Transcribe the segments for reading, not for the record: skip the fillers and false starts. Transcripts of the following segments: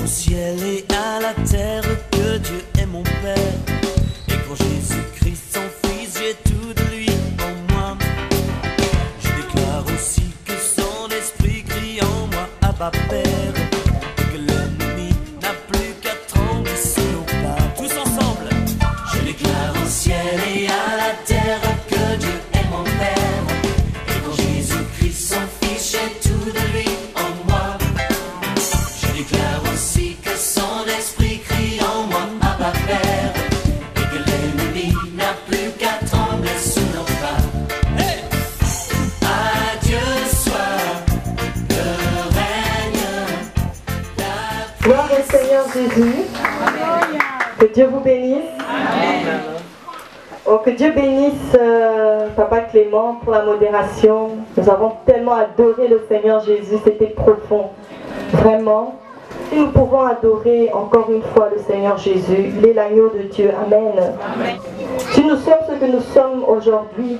au ciel et à la terre que Dieu est mon Père. Et quand Jésus-Christ, son Fils, j'ai tout de lui en moi. Je déclare aussi que son esprit crie en moi, Abba Père. Et que l'ennemi n'a plus qu'à trembler sous nos pas. Tous ensemble, je déclare au ciel et à la terre que Dieu est mon Père. Et quand Jésus-Christ, son Fils, j'ai tout de lui en moi. Je déclare aussi que son esprit crie en moi, Abba Père. Et que l'ennemi n'a plus qu'à trembler sous nos pas. Hey! À Dieu soit le règne. Gloire au Seigneur Jésus. Que Dieu vous bénisse. Oh, que Dieu bénisse Papa Clément pour la modération. Nous avons tellement adoré le Seigneur Jésus, c'était profond. Vraiment. Et nous pouvons adorer encore une fois le Seigneur Jésus. Il est l'agneau de Dieu. Amen. Amen. Si nous sommes ce que nous sommes aujourd'hui,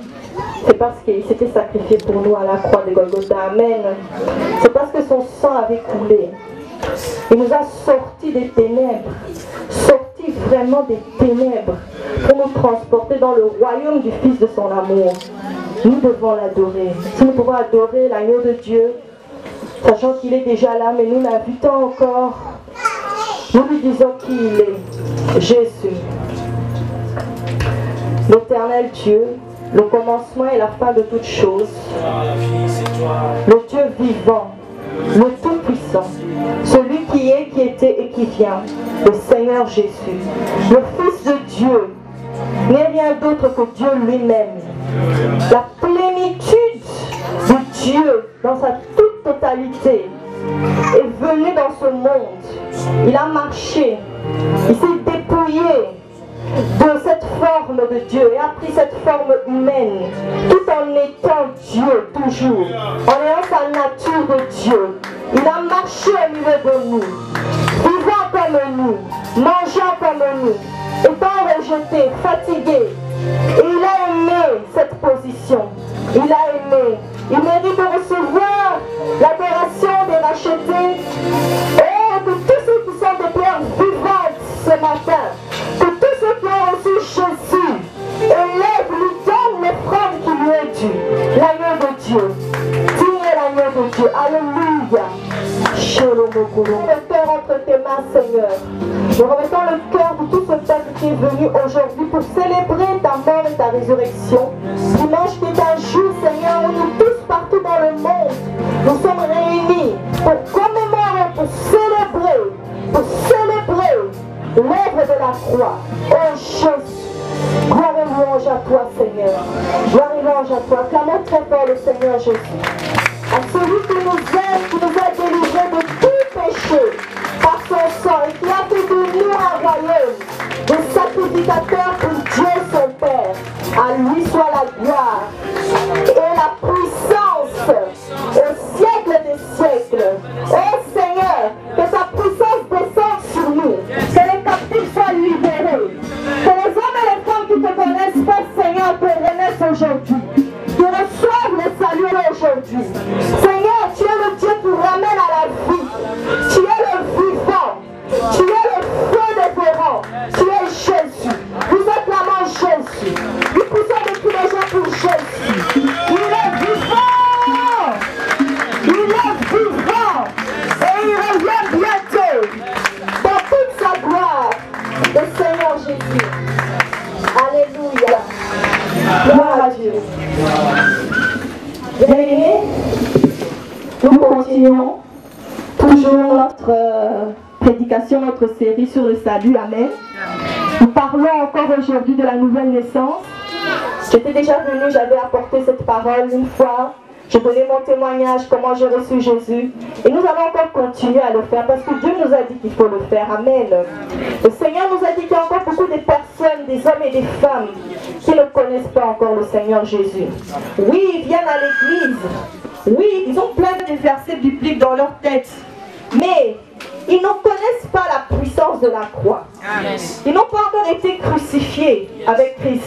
c'est parce qu'il s'était sacrifié pour nous à la croix de Golgotha. Amen. C'est parce que son sang avait coulé. Il nous a sortis des ténèbres, sortis vraiment des ténèbres, pour nous transporter dans le royaume du Fils de son amour. Nous devons l'adorer. Si nous pouvons adorer l'agneau de Dieu, sachant qu'il est déjà là, mais nous l'invitons encore, nous lui disons qui il est, Jésus. L'éternel Dieu, le commencement et la fin de toutes choses, le Dieu vivant, le Tout-Puissant, celui qui est, qui était et qui vient, le Seigneur Jésus, le Fils de Dieu, n'est rien d'autre que Dieu lui-même, la plénitude de Dieu dans sa toute totalité est venu dans ce monde. Il a marché, il s'est dépouillé de cette forme de Dieu et a pris cette forme humaine tout en étant Dieu toujours, en ayant sa nature de Dieu. Il a marché au milieu de nous, vivant comme nous, mangeant comme nous, étant rejeté, fatigué. Et il a aimé cette position. Il a aimé. Il mérite de recevoir l'adoration des rachetés. Et que tous ceux qui sont des pierres vivantes ce matin, que tous ceux qui ont reçu Jésus élèvent, lui donnent l'offrande qui lui est due. L'agneau de Dieu. Digne est l'agneau de Dieu. Alléluia. Le cœur entre tes mains, Seigneur. Nous remettons le cœur de tout ce peuple qui est venu aujourd'hui pour célébrer ta mort et ta résurrection. Dimanche qui est un jour, Seigneur, où nous tous partout dans le monde, nous sommes réunis pour commémorer, pour célébrer l'œuvre de la croix. Oh Jésus, gloire et louange à toi, Seigneur. Gloire et louange à toi. Clamons très fort le Seigneur Jésus. À celui qui nous aime, qui nous a délivrés de tout péché par son sang et qui a fait de nous un royaume de sacrificateurs pour Dieu son Père. À lui soit la gloire et la puissance au siècle des siècles. Oh Seigneur, que ta puissance descende sur nous, que les captifs soient libérés, que les hommes et les femmes qui ne te connaissent pas, Seigneur, te renaissent aujourd'hui, qui reçoivent le salut aujourd'hui. Seigneur, tu es le Dieu qui ramène à la vie, tu es le vivant, tu es le feu dévorant, tu es Jésus. Nous acclamons Jésus, nous poussons des cris de joie pour Jésus. Il est vivant, et il revient bientôt dans toute sa gloire, le Seigneur Jésus. Alléluia. Gloire à Dieu. Bien-aimés, nous continuons toujours notre prédication, notre série sur le salut. Amen. Nous parlons encore aujourd'hui de la nouvelle naissance. J'étais déjà venue, j'avais apporté cette parole une fois. Je donnais mon témoignage, comment j'ai reçu Jésus. Et nous allons encore continuer à le faire parce que Dieu nous a dit qu'il faut le faire. Amen. Le Seigneur nous a dit qu'il y a encore beaucoup de personnes, des hommes et des femmes qui ne connaissent pas encore le Seigneur Jésus. Oui, ils viennent à l'église. Oui, ils ont plein de versets bibliques dans leur tête. Mais ils ne connaissent pas la puissance de la croix. Ils n'ont pas encore été crucifiés avec Christ.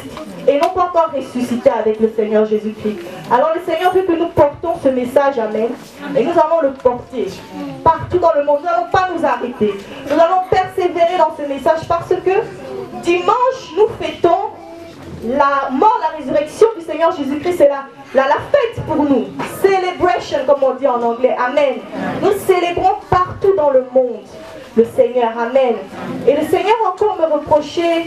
Et n'ont pas va encore ressusciter avec le Seigneur Jésus-Christ. Alors le Seigneur veut que nous portons ce message, amen. Et nous allons le porter partout dans le monde. Nous n'allons pas nous arrêter. Nous allons persévérer dans ce message parce que dimanche, nous fêtons la mort, la résurrection du Seigneur Jésus-Christ. C'est la fête pour nous. Celebration, comme on dit en anglais. Amen. Nous célébrons partout dans le monde le Seigneur. Amen. Et le Seigneur encore me reprochait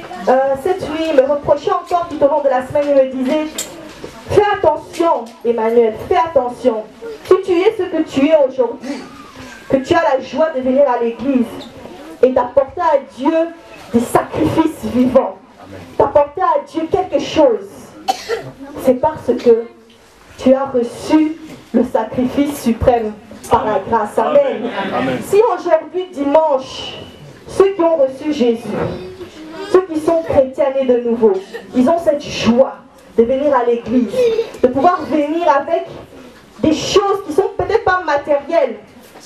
cette nuit, me reprochait encore tout au long de la semaine. Il me disait, fais attention, Emmanuel, fais attention. Si tu es ce que tu es aujourd'hui, que tu as la joie de venir à l'église et d'apporter à Dieu des sacrifices vivants, d'apporter à Dieu quelque chose, c'est parce que tu as reçu le sacrifice suprême par la grâce. Amen. Amen. Si aujourd'hui, dimanche, ceux qui ont reçu Jésus, ceux qui sont chrétiens nés de nouveau, ils ont cette joie de venir à l'église, de pouvoir venir avec des choses qui sont peut-être pas matérielles,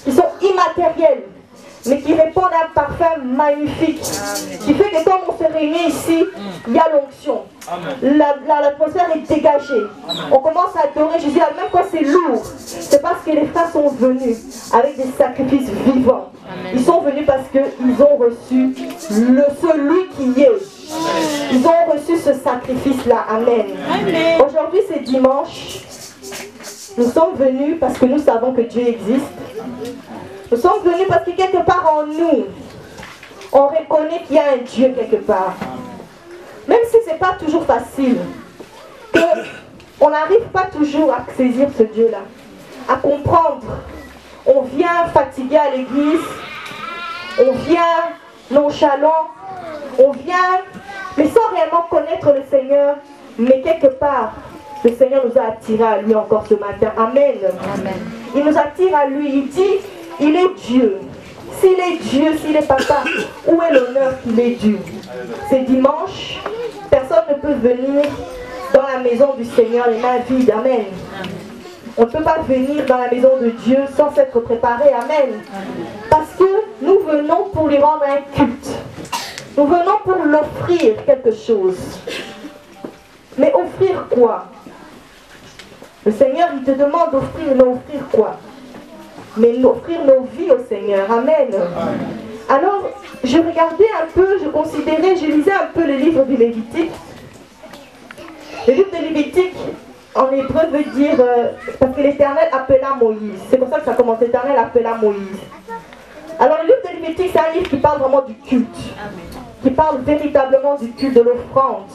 qui sont immatérielles, mais qui répondent à un parfum magnifique. Qui fait que quand on se réunit ici, il y a l'onction. L'atmosphère est dégagée. On commence à adorer Jésus, même quand c'est lourd. C'est parce que les frères sont venus avec des sacrifices vivants. Ils sont venus parce qu'ils ont reçu celui qui est. Ils ont reçu ce sacrifice-là. Amen. Aujourd'hui, c'est dimanche. Nous sommes venus parce que nous savons que Dieu existe. Nous sommes venus parce que quelque part en nous, on reconnaît qu'il y a un Dieu quelque part. Même si ce n'est pas toujours facile, qu'on n'arrive pas toujours à saisir ce Dieu-là, à comprendre. On vient fatigué à l'église, on vient nonchalant, on vient, mais sans réellement connaître le Seigneur, mais quelque part, le Seigneur nous a attirés à lui encore ce matin. Amen. Amen. Il nous attire à lui, il dit, il est Dieu. S'il est Dieu, s'il est papa, où est l'honneur qu'il est dû? C'est dimanche, personne ne peut venir dans la maison du Seigneur les mains vides. Amen. On ne peut pas venir dans la maison de Dieu sans s'être préparé. Amen. Parce que nous venons pour lui rendre un culte. Nous venons pour l'offrir quelque chose. Mais offrir quoi? Le Seigneur, il te demande d'offrir, mais offrir quoi? Mais offrir nos vies au Seigneur. Amen. Alors, je regardais un peu, je considérais, je lisais un peu le livre du Lévitique. Le livre de Lévitique, en hébreu, veut dire, parce que l'Éternel appela Moïse. C'est comme ça que ça commence, l'Éternel appela Moïse. Alors, le livre de Lévitique, c'est un livre qui parle vraiment du culte. Qui parle véritablement du culte, de l'offrande.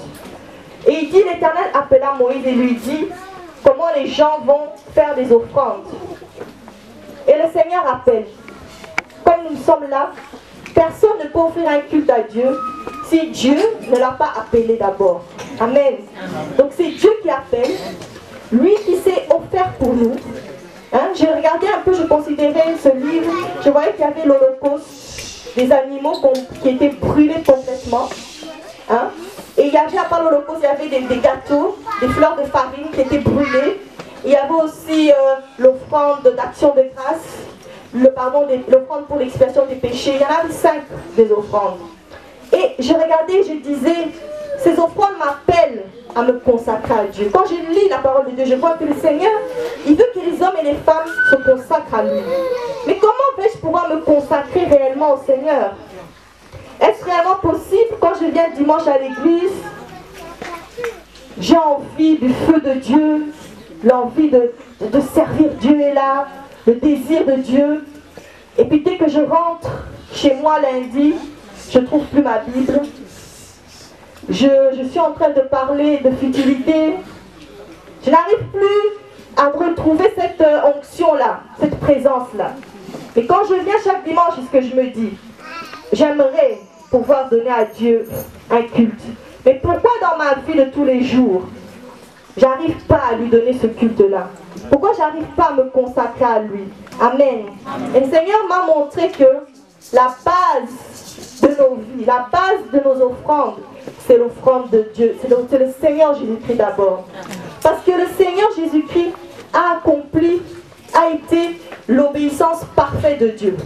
Et il dit, l'Éternel appela Moïse et lui dit, comment les gens vont faire des offrandes. Et le Seigneur appelle. Comme nous sommes là, personne ne peut offrir un culte à Dieu si Dieu ne l'a pas appelé d'abord. Amen. Donc c'est Dieu qui appelle, lui qui s'est offert pour nous. Hein? J'ai regardé un peu, je considérais ce livre, je voyais qu'il y avait l'Holocauste, des animaux qui étaient brûlés complètement. Hein? Et il y avait, à part l'Holocauste, il y avait des gâteaux, des fleurs de farine qui étaient brûlées. Il y avait aussi l'offrande d'action de grâce, l'offrande pour l'expiation des péchés. Il y en avait 5 des offrandes. Et je regardais et je disais, ces offrandes m'appellent à me consacrer à Dieu. Quand je lis la parole de Dieu, je vois que le Seigneur, il veut que les hommes et les femmes se consacrent à lui. Mais comment vais-je pouvoir me consacrer réellement au Seigneur? Est-ce réellement possible quand je viens dimanche à l'église, j'ai envie du feu de Dieu, l'envie de servir Dieu est là, le désir de Dieu. Et puis dès que je rentre chez moi lundi, je ne trouve plus ma Bible. Je suis en train de parler de futilité. Je n'arrive plus à retrouver cette onction-là, cette présence-là. Mais quand je viens chaque dimanche, c'est ce que je me dis. J'aimerais pouvoir donner à Dieu un culte. Mais pourquoi dans ma vie de tous les jours, j'arrive pas à lui donner ce culte-là? Pourquoi j'arrive pas à me consacrer à lui? Amen. Et le Seigneur m'a montré que la base de nos vies, la base de nos offrandes, c'est l'offrande de Dieu. C'est le Seigneur Jésus-Christ d'abord. Parce que le Seigneur Jésus-Christ a accompli, a été l'obéissance parfaite de Dieu.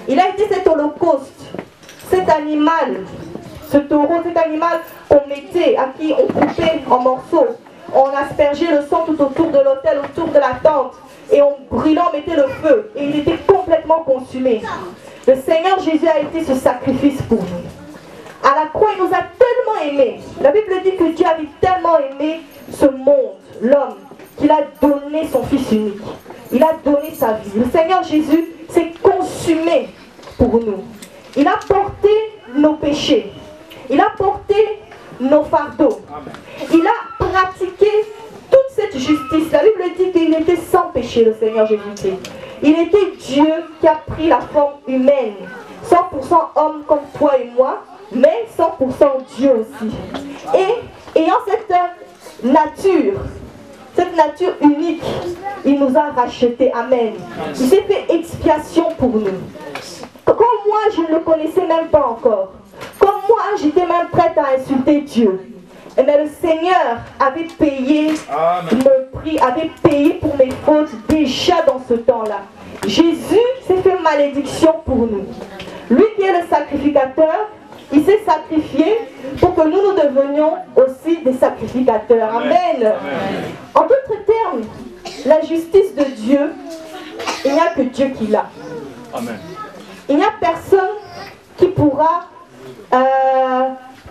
Il a été cet holocauste, cet animal, ce taureau, cet animal qu'on mettait, à qui on coupait en morceaux. On aspergeait le sang tout autour de l'autel, autour de la tente. Et en brûlant, on mettait le feu. Et il était complètement consumé. Le Seigneur Jésus a été ce sacrifice pour nous. À la croix, il nous a tellement aimés. La Bible dit que Dieu avait tellement aimé ce monde, l'homme, qu'il a donné son Fils unique. Il a donné sa vie. Le Seigneur Jésus s'est consumé pour nous. Il a porté nos péchés. Il a porté nos fardeaux. Il a pratiqué toute cette justice. La Bible dit qu'il était sans péché, le Seigneur Jésus-Christ. Il était Dieu qui a pris la forme humaine. 100% homme comme toi et moi, mais 100% Dieu aussi. Et ayant cette nature unique, il nous a rachetés. Amen. Il s'est fait expiation pour nous. Comme moi, je ne le connaissais même pas encore. Comme moi, j'étais même prête à insulter Dieu. Mais le Seigneur avait payé mon prix, avait payé pour mes fautes déjà dans ce temps-là. Jésus s'est fait malédiction pour nous. Lui qui est le sacrificateur, il s'est sacrifié pour que nous devenions aussi des sacrificateurs. Amen. En d'autres termes, la justice de Dieu, il n'y a que Dieu qui l'a. Amen. Il n'y a personne qui pourra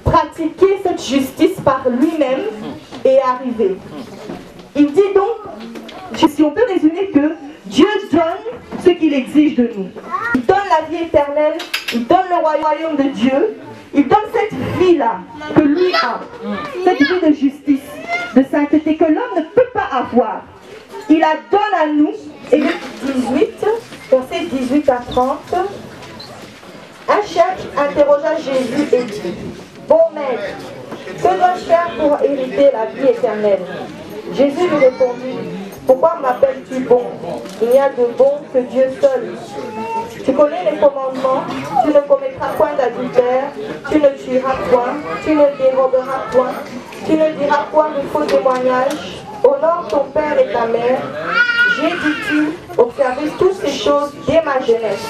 pratiquer cette justice par lui-même et arriver. Il dit donc, si on peut résumer que Dieu donne ce qu'il exige de nous. Il donne la vie éternelle, il donne le royaume de Dieu, il donne cette vie-là que lui a, cette vie de justice, de sainteté que l'homme ne peut pas avoir. Il la donne à nous, et le 18, verset 18 à 30, un chef interrogea Jésus et dit, bon maître, que dois-je faire pour hériter la vie éternelle? Jésus lui répondit, pourquoi m'appelles-tu bon? Il n'y a de bon que Dieu seul. Tu connais les commandements, tu ne commettras point d'adultère, tu ne tueras point, tu ne déroberas point, tu ne diras point de faux témoignages, honore ton père et ta mère. J'ai, dit-il, observé toutes ces choses dès ma jeunesse.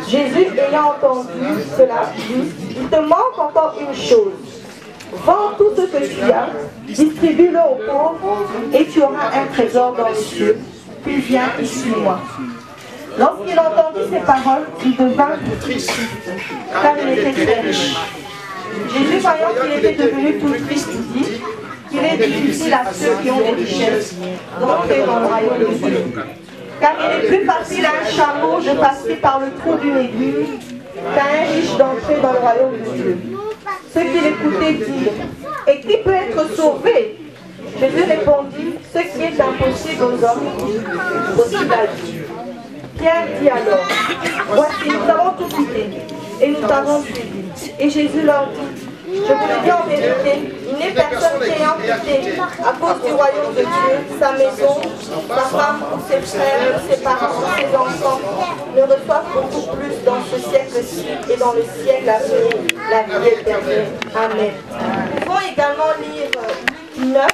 Jésus, ayant entendu cela, dit, il te manque encore une chose. Vends tout ce que tu as, distribue-le aux pauvres, et tu auras un trésor dans les cieux. Puis viens et suis-moi. Lorsqu'il entendit ces paroles, il devint triste, car il était très riche. Jésus, voyant qu'il était devenu tout triste, dit qu'il est difficile à ceux qui ont des richesses d'entrer dans le royaume de Dieu. Car il est plus facile à un chameau de passer par le trou d'une aiguille qu'à un riche d'entrer dans le royaume de Dieu. Ceux qui l'écoutaient dirent, et qui peut être sauvé? Jésus répondit, ce qui est impossible aux hommes, est possible à Dieu. Pierre dit alors, voici, nous avons tout quitté, et nous t'avons suivi. Et Jésus leur dit, je vous le dis en vérité, il n'est personne qui ayant quitté, à cause du royaume de Dieu, sa maison, sa femme, ou ses frères, ses parents, ses enfants, ne reçoivent beaucoup plus dans ce siècle-ci et dans le siècle à venir, la vie éternelle. Amen. Nous pouvons également lire Luc 9,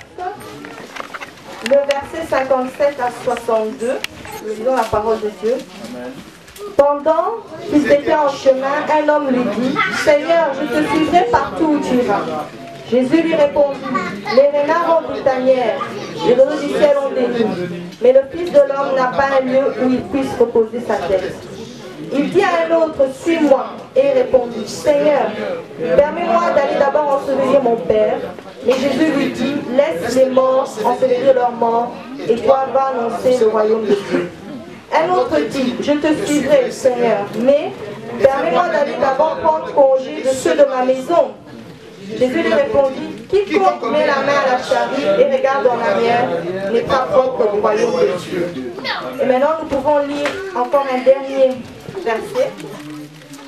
le verset 57 à 62. Nous lisons la parole de Dieu. Pendant qu'ils étaient en chemin, un homme lui dit, Seigneur, je te suivrai partout où tu iras. Jésus lui répondit, les renards ont une tanière, les oiseaux du ciel ont des nids, mais le Fils de l'homme n'a pas un lieu où il puisse reposer sa tête. Il dit à un autre, suis-moi, et il répondit, Seigneur, permets-moi d'aller d'abord ensevelir mon Père. Mais Jésus lui dit, laisse les morts ensevelir leurs morts, et toi va annoncer le royaume de Dieu. Un autre dit, je te suivrai, Seigneur, mais permets-moi d'aller d'abord prendre congé de ceux de ma maison. Jésus lui répondit, quiconque met la main à la charrue et regarde en arrière n'est pas propre du royaume de Dieu. Et maintenant nous pouvons lire encore un dernier verset.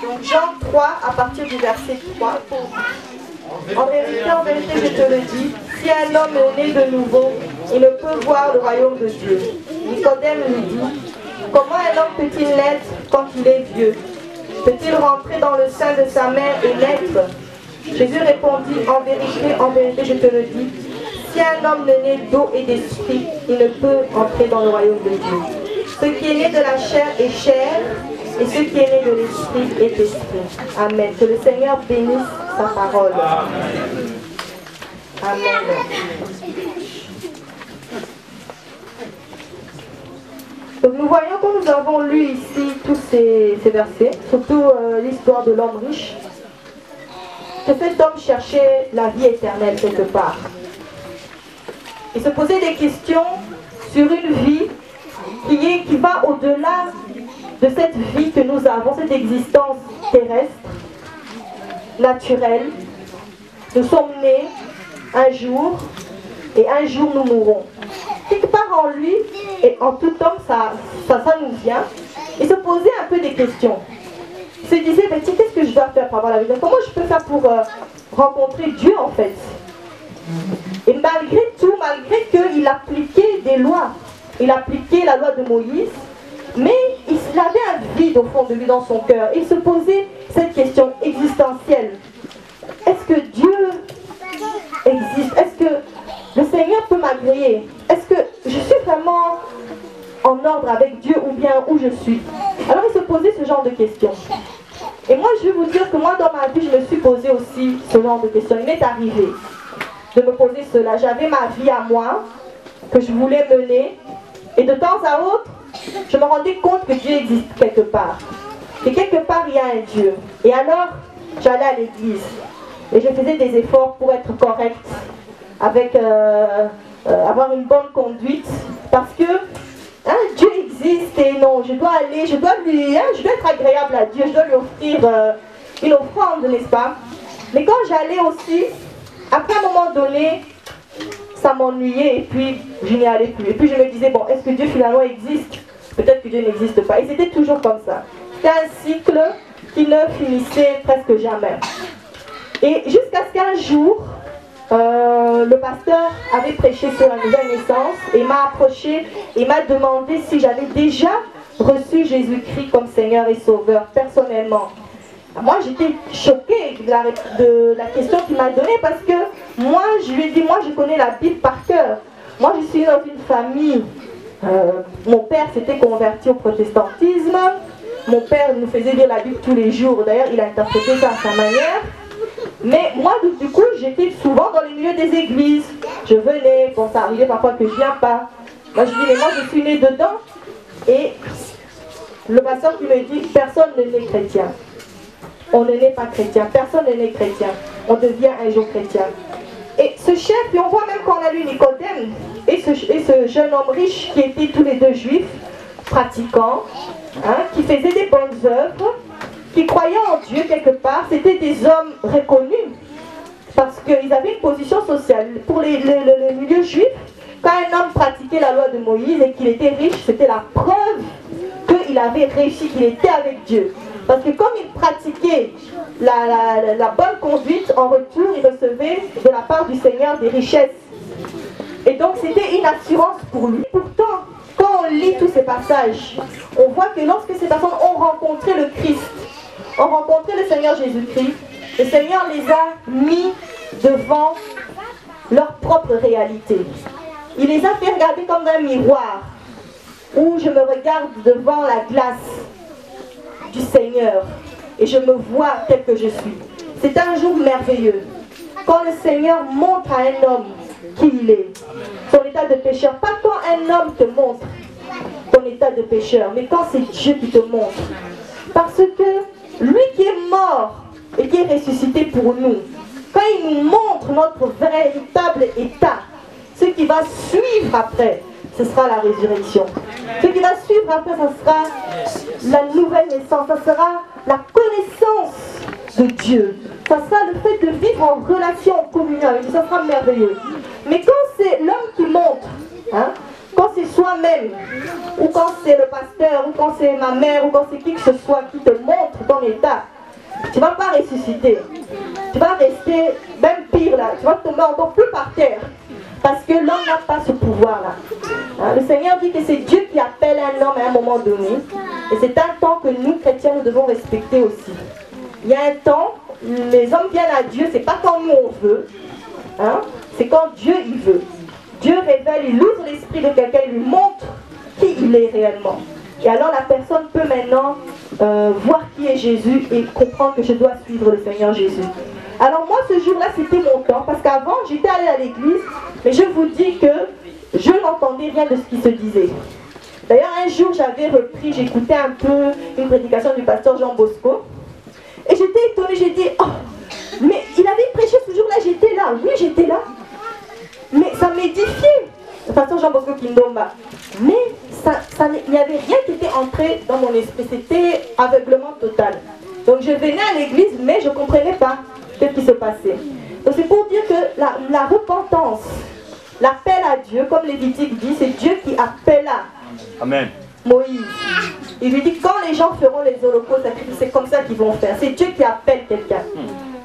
Donc Jean 3 à partir du verset 3. En vérité, je te le dis, si un homme est né de nouveau, il ne peut voir le royaume de Dieu. Nicodème lui dit, comment un homme peut-il naître quand il est vieux? Peut-il rentrer dans le sein de sa mère et naître? Jésus répondit, en vérité, je te le dis, si un homme ne naît d'eau et d'esprit, il ne peut entrer dans le royaume de Dieu. Ce qui est né de la chair est chair, Et ce qui est né de l'Esprit est esprit. Amen. Que le Seigneur bénisse sa parole. Amen. Donc nous voyons que nous avons lu ici tous ces versets, surtout l'histoire de l'homme riche, que cet homme cherchait la vie éternelle quelque part. Il se posait des questions sur une vie qui va au-delà de cette vie que nous avons, cette existence terrestre, naturelle. Nous sommes nés un jour et un jour nous mourrons. Quelque part en lui, et en tout temps ça nous vient, il se posait un peu des questions. Il se disait, mais tiens, qu'est-ce que je dois faire pour avoir la vie? Comment je peux faire pour rencontrer Dieu en fait? Et malgré tout, malgré qu'il appliquait des lois, il appliquait la loi de Moïse, mais il avait un vide au fond de lui dans son cœur. Il se posait cette question existentielle. Est-ce que Dieu existe? Est-ce que le Seigneur peut m'agréer? Est-ce que je suis vraiment en ordre avec Dieu ou bien où je suis? Alors il se posait ce genre de questions. Et moi je vais vous dire que moi dans ma vie je me suis posé aussi ce genre de questions. Il m'est arrivé de me poser cela. J'avais ma vie à moi que je voulais mener et de temps à autre je me rendais compte que Dieu existe quelque part. Que quelque part il y a un Dieu. Et alors j'allais à l'église et je faisais des efforts pour être correcte, avec avoir une bonne conduite, parce que Dieu existe et non, je dois aller, je dois être agréable à Dieu, je dois lui offrir une offrande, n'est-ce pas? Mais quand j'allais aussi, après un moment donné, ça m'ennuyait et puis je n'y allais plus. Et puis je me disais, bon, est-ce que Dieu finalement existe? Peut-être que Dieu n'existe pas. Et c'était toujours comme ça. C'était un cycle qui ne finissait presque jamais. Et jusqu'à ce qu'un jour, le pasteur avait prêché sur la nouvelle naissance et m'a approché et m'a demandé si j'avais déjà reçu Jésus-Christ comme Seigneur et Sauveur personnellement. Moi j'étais choquée de la question qu'il m'a donnée, parce que moi je lui ai dit, moi je connais la Bible par cœur. Moi je suis dans une famille, mon père s'était converti au protestantisme, mon père nous faisait lire la Bible tous les jours, d'ailleurs il a interprété ça à sa manière. Mais moi, du coup, j'étais souvent dans les milieux des églises. Je venais, bon, ça arrivait parfois que je ne viens pas. Moi, je dis, mais moi, je suis née dedans. Et le pasteur qui me dit, personne ne naît chrétien. On ne naît pas chrétien. Personne ne naît chrétien. On devient un jour chrétien. Et ce chef, et on voit même quand on a lu Nicodème, et ce jeune homme riche qui était tous les deux juifs, pratiquants, qui faisait des bonnes œuvres, qui croyaient en Dieu quelque part, c'était des hommes reconnus parce qu'ils avaient une position sociale. Pour le milieu juif, quand un homme pratiquait la loi de Moïse et qu'il était riche, c'était la preuve qu'il avait réussi, qu'il était avec Dieu. Parce que comme il pratiquait la bonne conduite, en retour, il recevait de la part du Seigneur des richesses. Et donc c'était une assurance pour lui. Pourtant, quand on lit tous ces passages, on voit que lorsque ces personnes ont rencontré le Christ, ont rencontré le Seigneur Jésus-Christ, le Seigneur les a mis devant leur propre réalité. Il les a fait regarder comme un miroir, où je me regarde devant la glace du Seigneur et je me vois tel que je suis. C'est un jour merveilleux. Quand le Seigneur montre à un homme qui il est, son état de pécheur, pas quand un homme te montre ton état de pécheur, mais quand c'est Dieu qui te montre. Parce que lui qui est mort et qui est ressuscité pour nous, quand il nous montre notre véritable état, ce qui va suivre après, ce sera la résurrection. Ce qui va suivre après, ce sera la nouvelle naissance, ce sera la connaissance de Dieu. Ça sera le fait de vivre en relation, en communion avec Dieu, ça sera merveilleux. Mais quand c'est l'homme qui montre, quand c'est soi-même, ou quand c'est le pasteur, ou quand c'est ma mère, ou quand c'est qui que ce soit qui te montre ton état, tu ne vas pas ressusciter. Tu vas rester, même pire là, tu vas tomber encore plus par terre. Parce que l'homme n'a pas ce pouvoir-là. Le Seigneur dit que c'est Dieu qui appelle un homme à un moment donné. Et c'est un temps que nous, chrétiens, nous devons respecter aussi. Il y a un temps, les hommes viennent à Dieu, c'est pas quand nous on veut. C'est quand Dieu il veut. Dieu révèle, il ouvre l'esprit de quelqu'un, il lui montre qui il est réellement. Et alors la personne peut maintenant voir qui est Jésus et comprendre que je dois suivre le Seigneur Jésus. Alors moi, ce jour-là, c'était mon temps, parce qu'avant, j'étais allée à l'église, mais je vous dis que je n'entendais rien de ce qui se disait. D'ailleurs, un jour, j'avais repris, j'écoutais un peu une prédication du pasteur Jean Bosco, et j'étais étonnée, j'ai dit, oh, mais il avait prêché ce jour-là, j'étais là, oui, j'étais là, mais ça m'édifiait, le pasteur Jean Bosco Kindomba, mais il n'y avait rien qui était entré dans mon esprit, c'était aveuglement total. Donc je venais à l'église, mais je ne comprenais pas ce qui se passait. Donc c'est pour dire que la repentance, l'appel à Dieu, comme Lévitique dit, c'est Dieu qui appela Amen. Moïse. Il lui dit, quand les gens feront les holocaustes, c'est comme ça qu'ils vont faire. C'est Dieu qui appelle quelqu'un.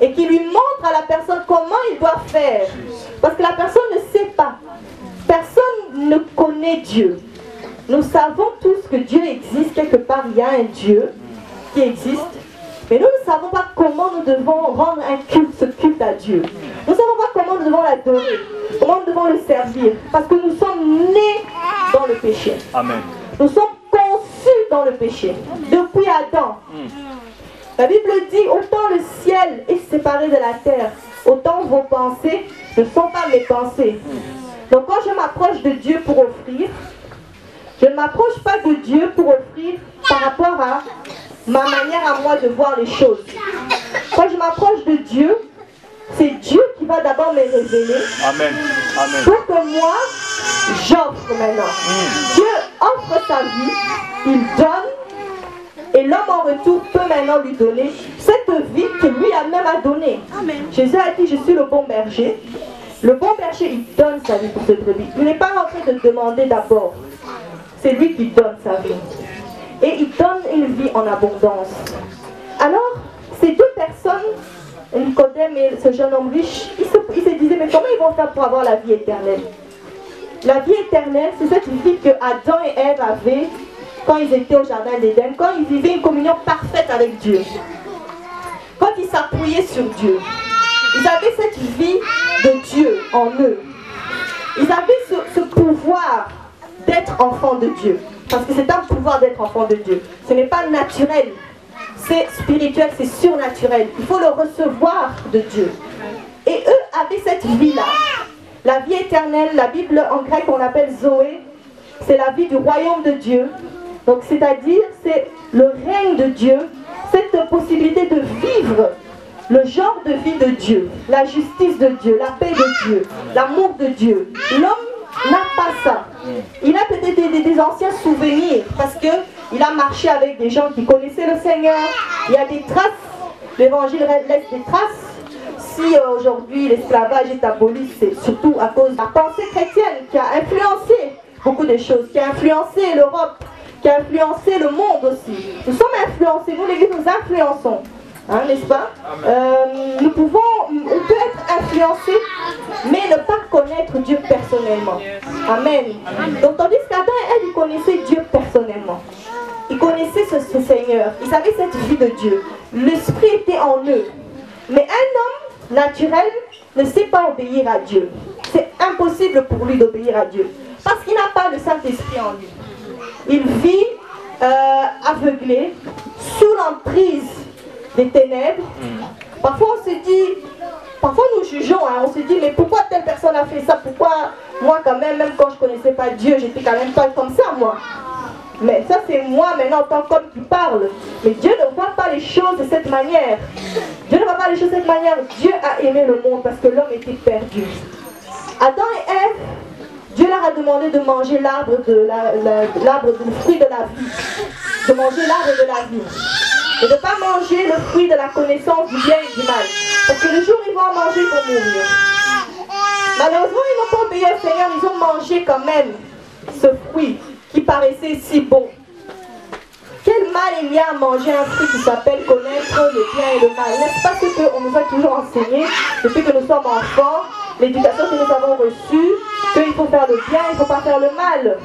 Et qui lui montre à la personne comment il doit faire. Parce que la personne ne sait pas. Personne ne connaît Dieu. Nous savons tous que Dieu existe, quelque part il y a un Dieu qui existe, mais nous ne savons pas comment nous devons rendre un culte, ce culte à Dieu. Nous ne savons pas comment nous devons l'adorer, comment nous devons le servir, parce que nous sommes nés dans le péché. Amen. Nous sommes conçus dans le péché, depuis Adam. La Bible dit, autant le ciel est séparé de la terre, autant vos pensées ne sont pas mes pensées. Donc quand je m'approche de Dieu pour offrir, je ne m'approche pas de Dieu pour offrir par rapport à ma manière à moi de voir les choses. Quand je m'approche de Dieu, c'est Dieu qui va d'abord me révéler. Amen. Amen. Pour que moi, j'offre maintenant. Dieu offre sa vie, il donne, et l'homme en retour peut maintenant lui donner cette vie que lui a même donnée. Jésus a dit, je suis le bon berger. Le bon berger, il donne sa vie pour cette brebis. Il n'est pas en train de demander d'abord. C'est lui qui donne sa vie. Et il donne une vie en abondance. Alors, ces deux personnes, Nicodème et ce jeune homme riche, ils se disaient, mais comment ils vont faire pour avoir la vie éternelle? La vie éternelle, c'est cette vie que Adam et Ève avaient quand ils étaient au jardin d'Éden, quand ils vivaient une communion parfaite avec Dieu. Quand ils s'appuyaient sur Dieu. Ils avaient cette vie de Dieu en eux. Ils avaient ce pouvoir d'être enfant de Dieu. Parce que c'est un pouvoir d'être enfant de Dieu. Ce n'est pas naturel. C'est spirituel, c'est surnaturel. Il faut le recevoir de Dieu. Et eux avaient cette vie-là. La vie éternelle, la Bible en grec on l'appelle Zoé. C'est la vie du royaume de Dieu. Donc c'est-à-dire, c'est le règne de Dieu. Cette possibilité de vivre le genre de vie de Dieu. La justice de Dieu, la paix de Dieu, l'amour de Dieu. L'homme n'a pas ça. Il a peut-être des anciens souvenirs parce qu'il a marché avec des gens qui connaissaient le Seigneur. Il y a des traces. L'évangile laisse des traces. Si aujourd'hui l'esclavage est aboli, c'est surtout à cause de la pensée chrétienne qui a influencé beaucoup de choses, qui a influencé l'Europe, qui a influencé le monde aussi. Nous sommes influencés, nous l'Église nous influençons. Hein, n'est-ce pas? On peut être influencé, mais ne pas connaître Dieu personnellement. Amen. Donc tandis qu'Adam et Ève, ils connaissaient Dieu personnellement. Ils connaissaient ce Seigneur. Ils avaient cette vie de Dieu. L'esprit était en eux. Mais un homme naturel ne sait pas obéir à Dieu. C'est impossible pour lui d'obéir à Dieu. Parce qu'il n'a pas le Saint-Esprit en lui. Il vit aveuglé, sous l'emprise des ténèbres. Parfois on se dit, parfois nous jugeons, hein, on se dit mais pourquoi telle personne a fait ça, pourquoi moi quand même quand je ne connaissais pas Dieu, j'étais quand même pas comme ça moi. Mais ça c'est moi maintenant en tant qu'homme qui parle. Mais Dieu ne voit pas les choses de cette manière. Dieu ne voit pas les choses de cette manière. Dieu a aimé le monde parce que l'homme était perdu. Adam et Ève, Dieu leur a demandé de manger l'arbre du fruit de la vie. De manger l'arbre de la vie. Et de ne pas manger le fruit de la connaissance du bien et du mal. Parce que le jour où ils vont en manger, ils vont mourir. Malheureusement, ils n'ont pas obéi au Seigneur, ils ont mangé quand même ce fruit qui paraissait si bon. Quel mal il y a à manger un fruit qui s'appelle connaître le bien et le mal? N'est-ce pas ce qu'on nous a toujours enseigné depuis que nous sommes enfants, l'éducation que nous avons reçue, qu'il faut faire le bien, il ne faut pas faire le mal.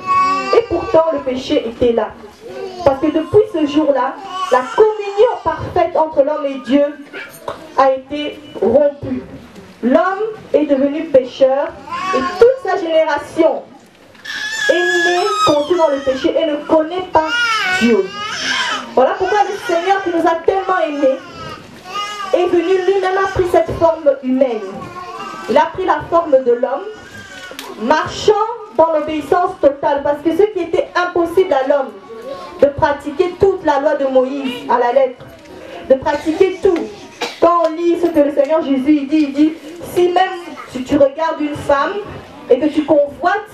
Et pourtant, le péché était là. Parce que depuis ce jour-là, la communion parfaite entre l'homme et Dieu a été rompue. L'homme est devenu pécheur et toute sa génération est née, conçue dans le péché et ne connaît pas Dieu. Voilà pourquoi le Seigneur qui nous a tellement aimés est venu lui-même, a pris cette forme humaine. Il a pris la forme de l'homme, marchant dans l'obéissance totale, parce que ce qui était impossible à l'homme, de pratiquer toute la loi de Moïse à la lettre, de pratiquer tout. Quand on lit ce que le Seigneur Jésus il dit, si même si tu regardes une femme et que tu convoites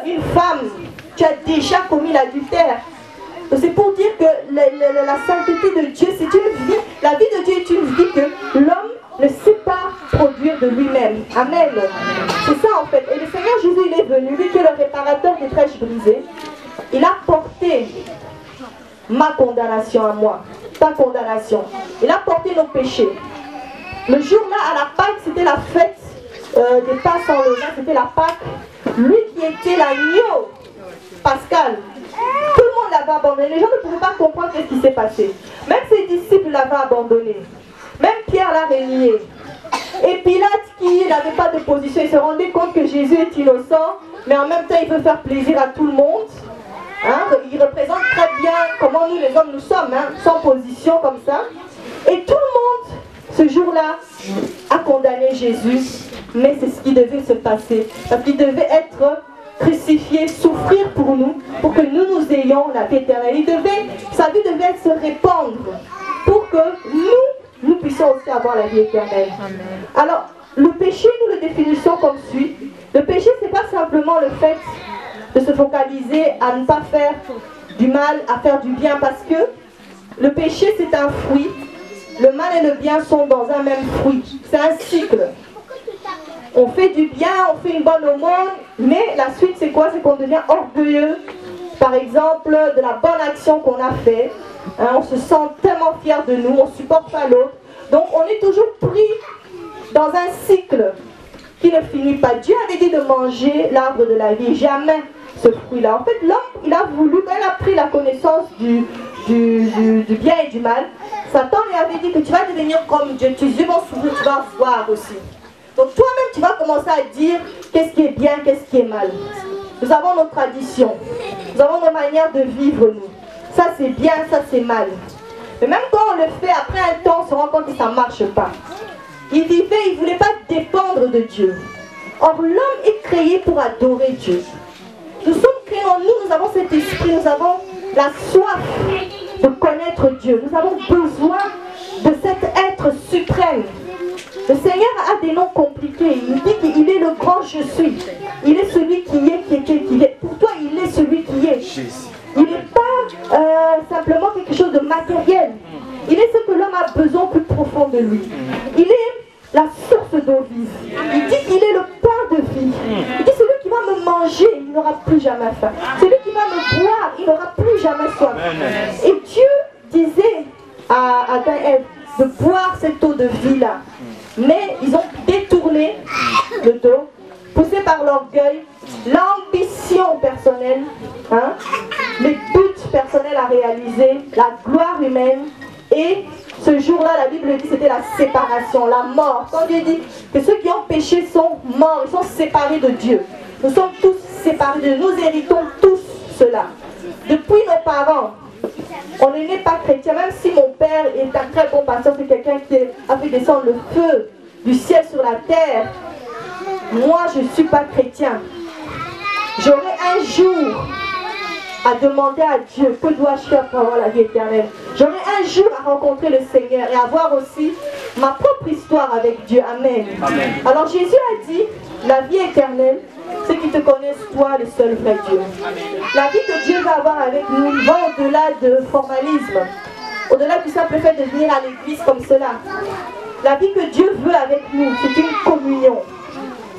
une femme, tu as déjà commis l'adultère. C'est pour dire que la sainteté de Dieu, c'est une vie. La vie de Dieu est une vie que l'homme ne sait pas produire de lui-même. Amen. C'est ça en fait. Et le Seigneur Jésus, il est venu, lui qui est le réparateur des trèches brisées. Il a porté ma condamnation à moi, ta condamnation. Il a porté nos péchés. Le jour-là, à la Pâque, c'était la fête des Pâques sans levain, c'était la Pâque. Lui qui était l'agneau pascal, tout le monde l'avait abandonné. Les gens ne pouvaient pas comprendre ce qui s'est passé. Même ses disciples l'avaient abandonné. Même Pierre l'a renié. Et Pilate, qui n'avait pas de position, il se rendait compte que Jésus est innocent, mais en même temps, il veut faire plaisir à tout le monde. Hein? Il représente très bien comment nous, les hommes, nous sommes, hein? Sans position comme ça. Et tout le monde, ce jour-là, a condamné Jésus, mais c'est ce qui devait se passer. Parce qu'il devait être crucifié, souffrir pour nous, pour que nous ayons la vie éternelle. Sa vie devait se répandre pour que nous puissions aussi avoir la vie éternelle. Amen. Alors, le péché, nous le définissons comme suit. Le péché, ce n'est pas simplement le fait de se focaliser à ne pas faire du mal, à faire du bien, parce que le péché, c'est un fruit. Le mal et le bien sont dans un même fruit. C'est un cycle. On fait du bien, on fait une bonne aumône, mais la suite, c'est quoi? C'est qu'on devient orgueilleux, par exemple, de la bonne action qu'on a fait. Hein, on se sent tellement fier de nous, on ne supporte pas l'autre. Donc, on est toujours pris dans un cycle qui ne finit pas. Dieu avait dit de manger l'arbre de la vie, jamais ce fruit-là. En fait, l'homme, il a voulu, quand il a pris la connaissance du bien et du mal, Satan lui avait dit que tu vas devenir comme Dieu, tes yeux vont s'ouvrir, tu vas voir aussi. Donc toi-même, tu vas commencer à dire qu'est-ce qui est bien, qu'est-ce qui est mal. Nous avons nos traditions, nous avons nos manières de vivre, nous. Ça c'est bien, ça c'est mal. Mais même quand on le fait, après un temps, on se rend compte que ça ne marche pas. Il vivait, il ne voulait pas dépendre de Dieu. Or, l'homme est créé pour adorer Dieu. Nous sommes créés en nous, nous avons cet esprit, nous avons la soif de connaître Dieu. Nous avons besoin de cet être suprême. Le Seigneur a des noms compliqués. Il dit qu'il est le grand je suis. Il est celui qui est, qui est. Pour toi, il est celui qui est. Il n'est pas simplement quelque chose de matériel. Il est ce que l'homme a besoin plus profond de lui. Il est la source d'eau vive. Il dit qu'il est le pain de vie. Il dit celui qui va me manger, il n'aura plus jamais faim. Celui qui va me boire, il n'aura plus jamais soif. Et Dieu disait à Adam et Ève de boire cette eau de vie-là. Mais ils ont détourné le dos, poussés par l'orgueil, l'ambition personnelle, hein, les buts personnels à réaliser, la gloire humaine. Et ce jour-là, la Bible dit, c'était la séparation, la mort. Quand Dieu dit que ceux qui ont péché sont morts, ils sont séparés de Dieu. Nous sommes tous séparés de Dieu, nous héritons tous cela. Depuis nos parents, on n'est pas chrétien, même si mon père est un très bon pasteur, c'est quelqu'un qui a fait descendre le feu du ciel sur la terre. Moi, je ne suis pas chrétien. J'aurai un jour à demander à Dieu, que dois-je faire pour avoir la vie éternelle? J'aurai un jour à rencontrer le Seigneur et avoir aussi ma propre histoire avec Dieu. Amen. Amen. Alors Jésus a dit, la vie éternelle, c'est qu'ils te connaissent toi, le seul vrai Dieu. La vie que Dieu va avoir avec nous va au-delà de formalisme, au-delà du simple fait de venir à l'église comme cela. La vie que Dieu veut avec nous, c'est une communion,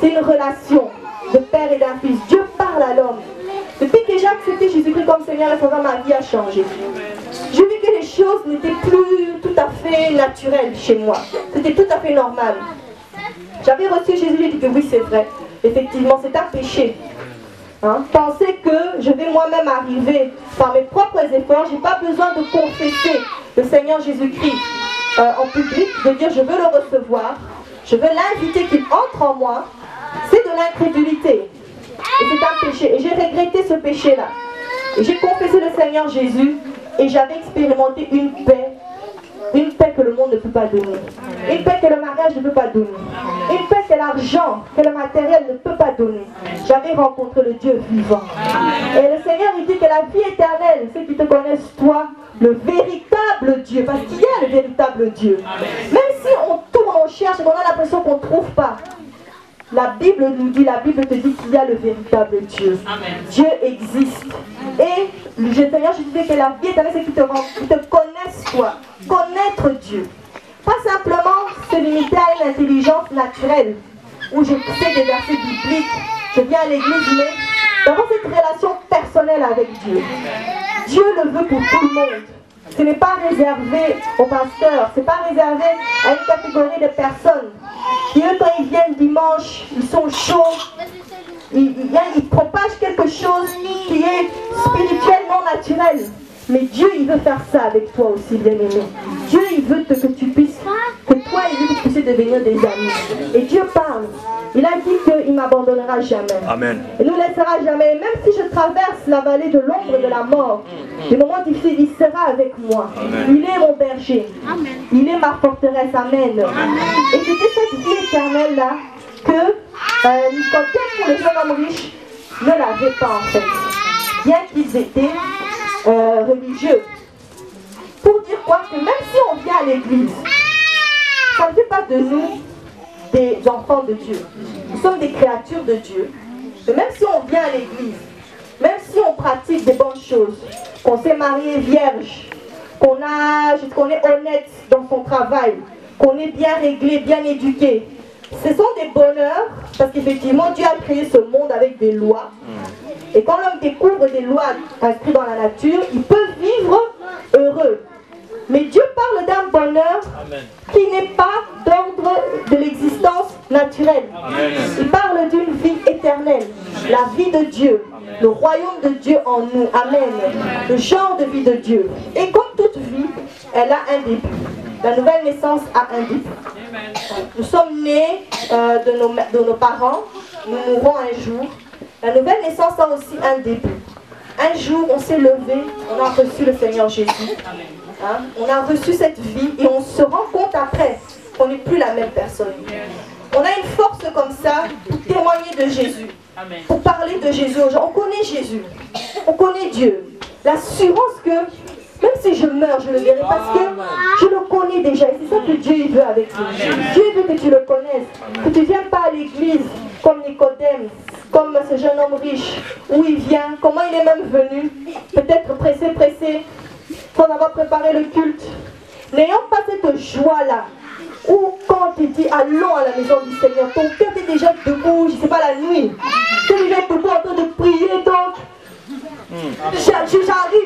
c'est une relation de père et d'un fils. Dieu parle à l'homme. Depuis que j'ai accepté Jésus-Christ comme Seigneur et Sauveur, ma vie a changé. J'ai vu que les choses n'étaient plus tout à fait naturelles chez moi. C'était tout à fait normal. J'avais reçu Jésus, j'ai dit que oui, c'est vrai. Effectivement, c'est un péché. Hein? Penser que je vais moi-même arriver par mes propres efforts, je n'ai pas besoin de confesser le Seigneur Jésus-Christ en public, de dire je veux le recevoir, je veux l'inviter qu'il entre en moi. C'est de l'incrédulité. Et c'est un péché. Et j'ai regretté ce péché-là. Et j'ai confessé le Seigneur Jésus. et j'avais expérimenté une paix que le monde ne peut pas donner, une paix que le mariage ne peut pas donner, une paix que l'argent, que le matériel ne peut pas donner. J'avais rencontré le Dieu vivant. Et le Seigneur il dit que la vie éternelle, ceux qui te connaissent toi, le véritable Dieu, parce qu'il y a le véritable Dieu. Même si on tourne, on cherche et on a l'impression qu'on ne trouve pas, la Bible nous dit, la Bible te dit qu'il y a le véritable Dieu. Amen. Dieu existe. Et le Seigneur, je disais que la vie éternelle, c'est qu'ils te connaissent toi. Connaître Dieu. Pas simplement se limiter à une intelligence naturelle, où je sais des versets bibliques, je viens à l'église, mais d'avoir cette relation personnelle avec Dieu. Dieu le veut pour tout le monde. Ce n'est pas réservé aux pasteurs, ce n'est pas réservé à une catégorie de personnes qui, eux, quand ils viennent dimanche, ils sont chauds, ils propagent quelque chose qui est spirituel, non naturel. Mais Dieu, il veut faire ça avec toi aussi, bien-aimé. Dieu, il veut que tu puisses, que toi et lui, vous puissiez devenir des amis. Et Dieu parle. Il a dit qu'il ne m'abandonnera jamais. Amen. Il ne nous laissera jamais. Même si je traverse la vallée de l'ombre de la mort, des moments difficiles, il sera avec moi. Amen. Il est mon berger. Amen. Il est ma forteresse. Amen. Amen. Et c'était cette vie éternelle-là que Nicodème, le jeune homme riche, ne l'avait pas en fait. Bien qu'ils étaient religieux. Pour dire quoi? Que même si on vient à l'église, ça ne fait pas de nous des enfants de Dieu. Nous sommes des créatures de Dieu. Et même si on vient à l'église, même si on pratique des bonnes choses, qu'on s'est marié vierge, qu'on est honnête dans son travail, qu'on est bien réglé, bien éduqué, ce sont des bonheurs, parce qu'effectivement Dieu a créé ce monde avec des lois. Et quand l'homme découvre des lois inscrites dans la nature, il peut vivre heureux. Mais Dieu parle d'un bonheur qui n'est pas d'ordre de l'existence naturelle. Amen. Il parle d'une vie éternelle, la vie de Dieu, le royaume de Dieu en nous. Amen. Le genre de vie de Dieu. Et comme toute vie, elle a un début. La nouvelle naissance a un début. Nous sommes nés de nos parents, nous mourrons un jour. La nouvelle naissance a aussi un début. Un jour, on s'est levé, on a reçu le Seigneur Jésus. Hein? On a reçu cette vie et on se rend compte après qu'on n'est plus la même personne. On a une force comme ça pour témoigner de Jésus, pour parler de Jésus aux gens. On connaît Jésus, on connaît Dieu. L'assurance que même si je meurs, je le verrai parce que je le connais déjà. Et c'est ça que Dieu il veut avec nous. Dieu veut que tu le connaisses, que tu ne viennes pas à l'église comme Nicodème, comme ce jeune homme riche, où il vient, comment il est même venu, peut-être pressé, sans avoir préparé le culte, n'ayant pas cette joie-là, où quand tu dis allons à la maison du Seigneur, ton cœur est déjà debout, je ne sais pas, la nuit, tu es déjà debout en train de prier, donc j'arrive,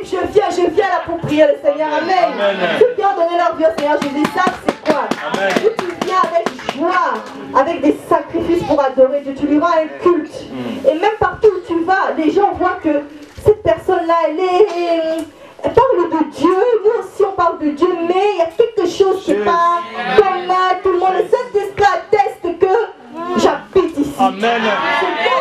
je viens là pour prier le Seigneur, amen. Ceux qui ont donné leur vie au Seigneur Jésus savent c'est quoi. Où tu viens avec joie, avec des sacrifices pour adorer Dieu, tu lui rends un culte. Et même partout où tu vas, les gens voient que cette personne-là, elle parle de Dieu, nous aussi on parle de Dieu, mais il y a quelque chose qui n'est pas comme tout le monde. Le Saint-Esprit atteste que j'habite ici. Amen.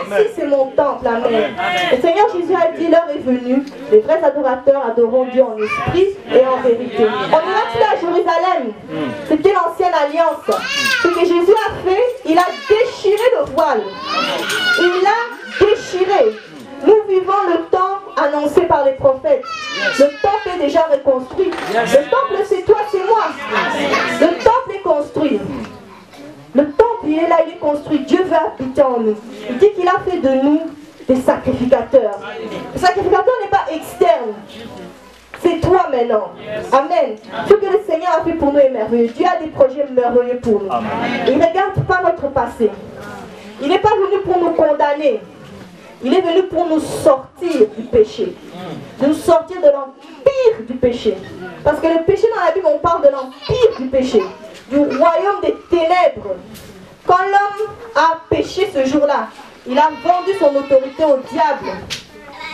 Ici c'est mon temple, amen. Le Seigneur Jésus a dit, l'heure est venue, les vrais adorateurs adoreront Dieu en esprit et en vérité. On ira à Jérusalem, c'était l'ancienne alliance. Ce que Jésus a fait, il a déchiré le voile. Il l'a déchiré. Nous vivons le temps annoncé par les prophètes. Le temple est déjà reconstruit. Le temple c'est toi, c'est moi. Le temple est construit. Le temple il est là, il est construit. Dieu veut habiter en nous. Il dit qu'il a fait de nous des sacrificateurs. Le sacrificateur n'est pas externe. C'est toi maintenant. Amen. Ce que le Seigneur a fait pour nous est merveilleux. Dieu a des projets merveilleux pour nous. Il ne regarde pas notre passé. Il n'est pas venu pour nous condamner. Il est venu pour nous sortir du péché. De nous sortir de l'empire du péché. Parce que le péché dans la Bible, on parle de l'empire du péché. Du royaume des ténèbres. Quand l'homme a péché ce jour-là, il a vendu son autorité au diable.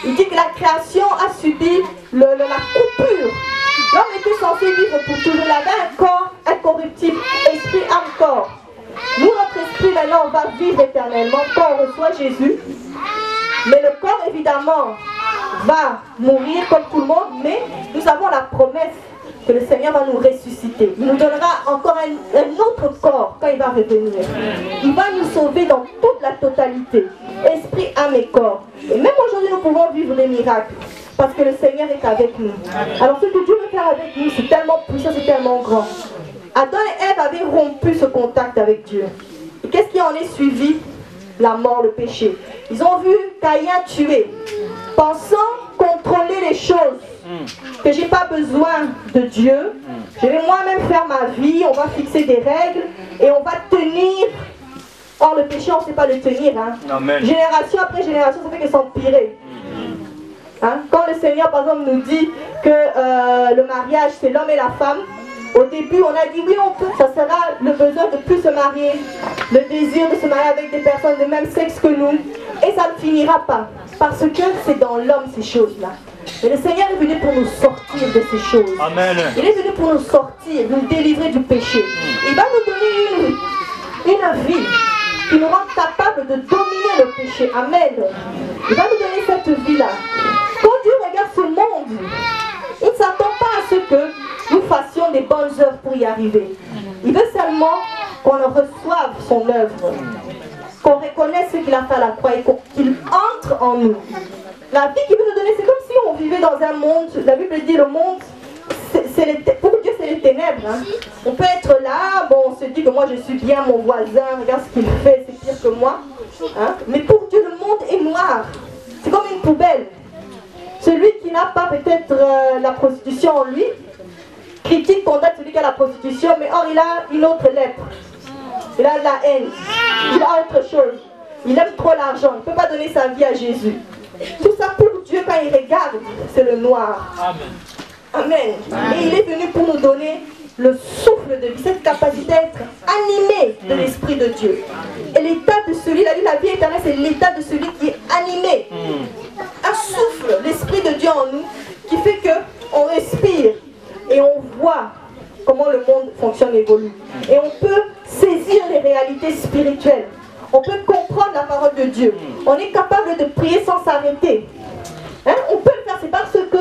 Il dit que la création a subi la coupure. L'homme était censé vivre pour toujours. Il avait un corps incorruptible, esprit, âme, corps. Nous, notre esprit, maintenant, on va vivre éternellement quand on reçoit Jésus. Mais le corps, évidemment, va mourir comme tout le monde, mais nous avons la promesse que le Seigneur va nous ressusciter. Il nous donnera encore un autre corps quand il va revenir. Il va nous sauver dans toute la totalité, esprit, âme et corps. Et même aujourd'hui, nous pouvons vivre des miracles parce que le Seigneur est avec nous. Alors ce que Dieu veut faire avec nous, c'est tellement puissant, c'est tellement grand. Adam et Ève avaient rompu ce contact avec Dieu. Et qu'est-ce qui en est suivi? La mort, le péché. Ils ont vu Caïn tuer, pensant contrôler les choses, que j'ai pas besoin de Dieu, je vais moi-même faire ma vie, on va fixer des règles et on va tenir. Or le péché, on ne sait pas le tenir. Hein. Génération après génération, ça fait que s'empirer. Hein? Quand le Seigneur, par exemple, nous dit que le mariage, c'est l'homme et la femme, au début, on a dit oui, on peut, ça sera le besoin de plus se marier, le désir de se marier avec des personnes de même sexe que nous, et ça ne finira pas, parce que c'est dans l'homme ces choses-là. Mais le Seigneur est venu pour nous sortir de ces choses. Amen. Il est venu pour nous sortir, nous délivrer du péché. Il va nous donner une vie qui nous rend capables de dominer le péché. Amen. Il va nous donner cette vie-là. Quand Dieu regarde ce monde, il ne s'attend pas à ce que nous fassions des bonnes œuvres pour y arriver. Il veut seulement qu'on reçoive son œuvre, qu'on reconnaisse ce qu'il a fait à la croix et qu'il entre en nous. La vie qu'il veut nous donner, c'est comme si on vivait dans un monde. La Bible dit le monde, pour Dieu c'est les ténèbres. Hein. On peut être là, bon, on se dit que moi je suis bien, mon voisin, regarde ce qu'il fait, c'est pire que moi. Hein. Mais pour Dieu le monde est noir. C'est comme une poubelle. Celui qui n'a pas peut-être la prostitution en lui, critique, condamne celui qui a la prostitution, mais or il a une autre lèpre. Il a de la haine. Il a autre chose. Il aime trop l'argent. Il ne peut pas donner sa vie à Jésus. Tout ça pour Dieu, quand il regarde, c'est le noir. Amen. Et il est venu pour nous donner le souffle de vie, cette capacité d'être animé de l'Esprit de Dieu. Et l'état de celui, la vie éternelle, c'est l'état de celui qui est animé. Un souffle, l'Esprit de Dieu en nous, qui fait qu'on respire et on voit comment le monde fonctionne et évolue. Et on peut saisir les réalités spirituelles. On peut comprendre la parole de Dieu. On est capable de prier sans s'arrêter. Hein? On peut le faire, c'est parce que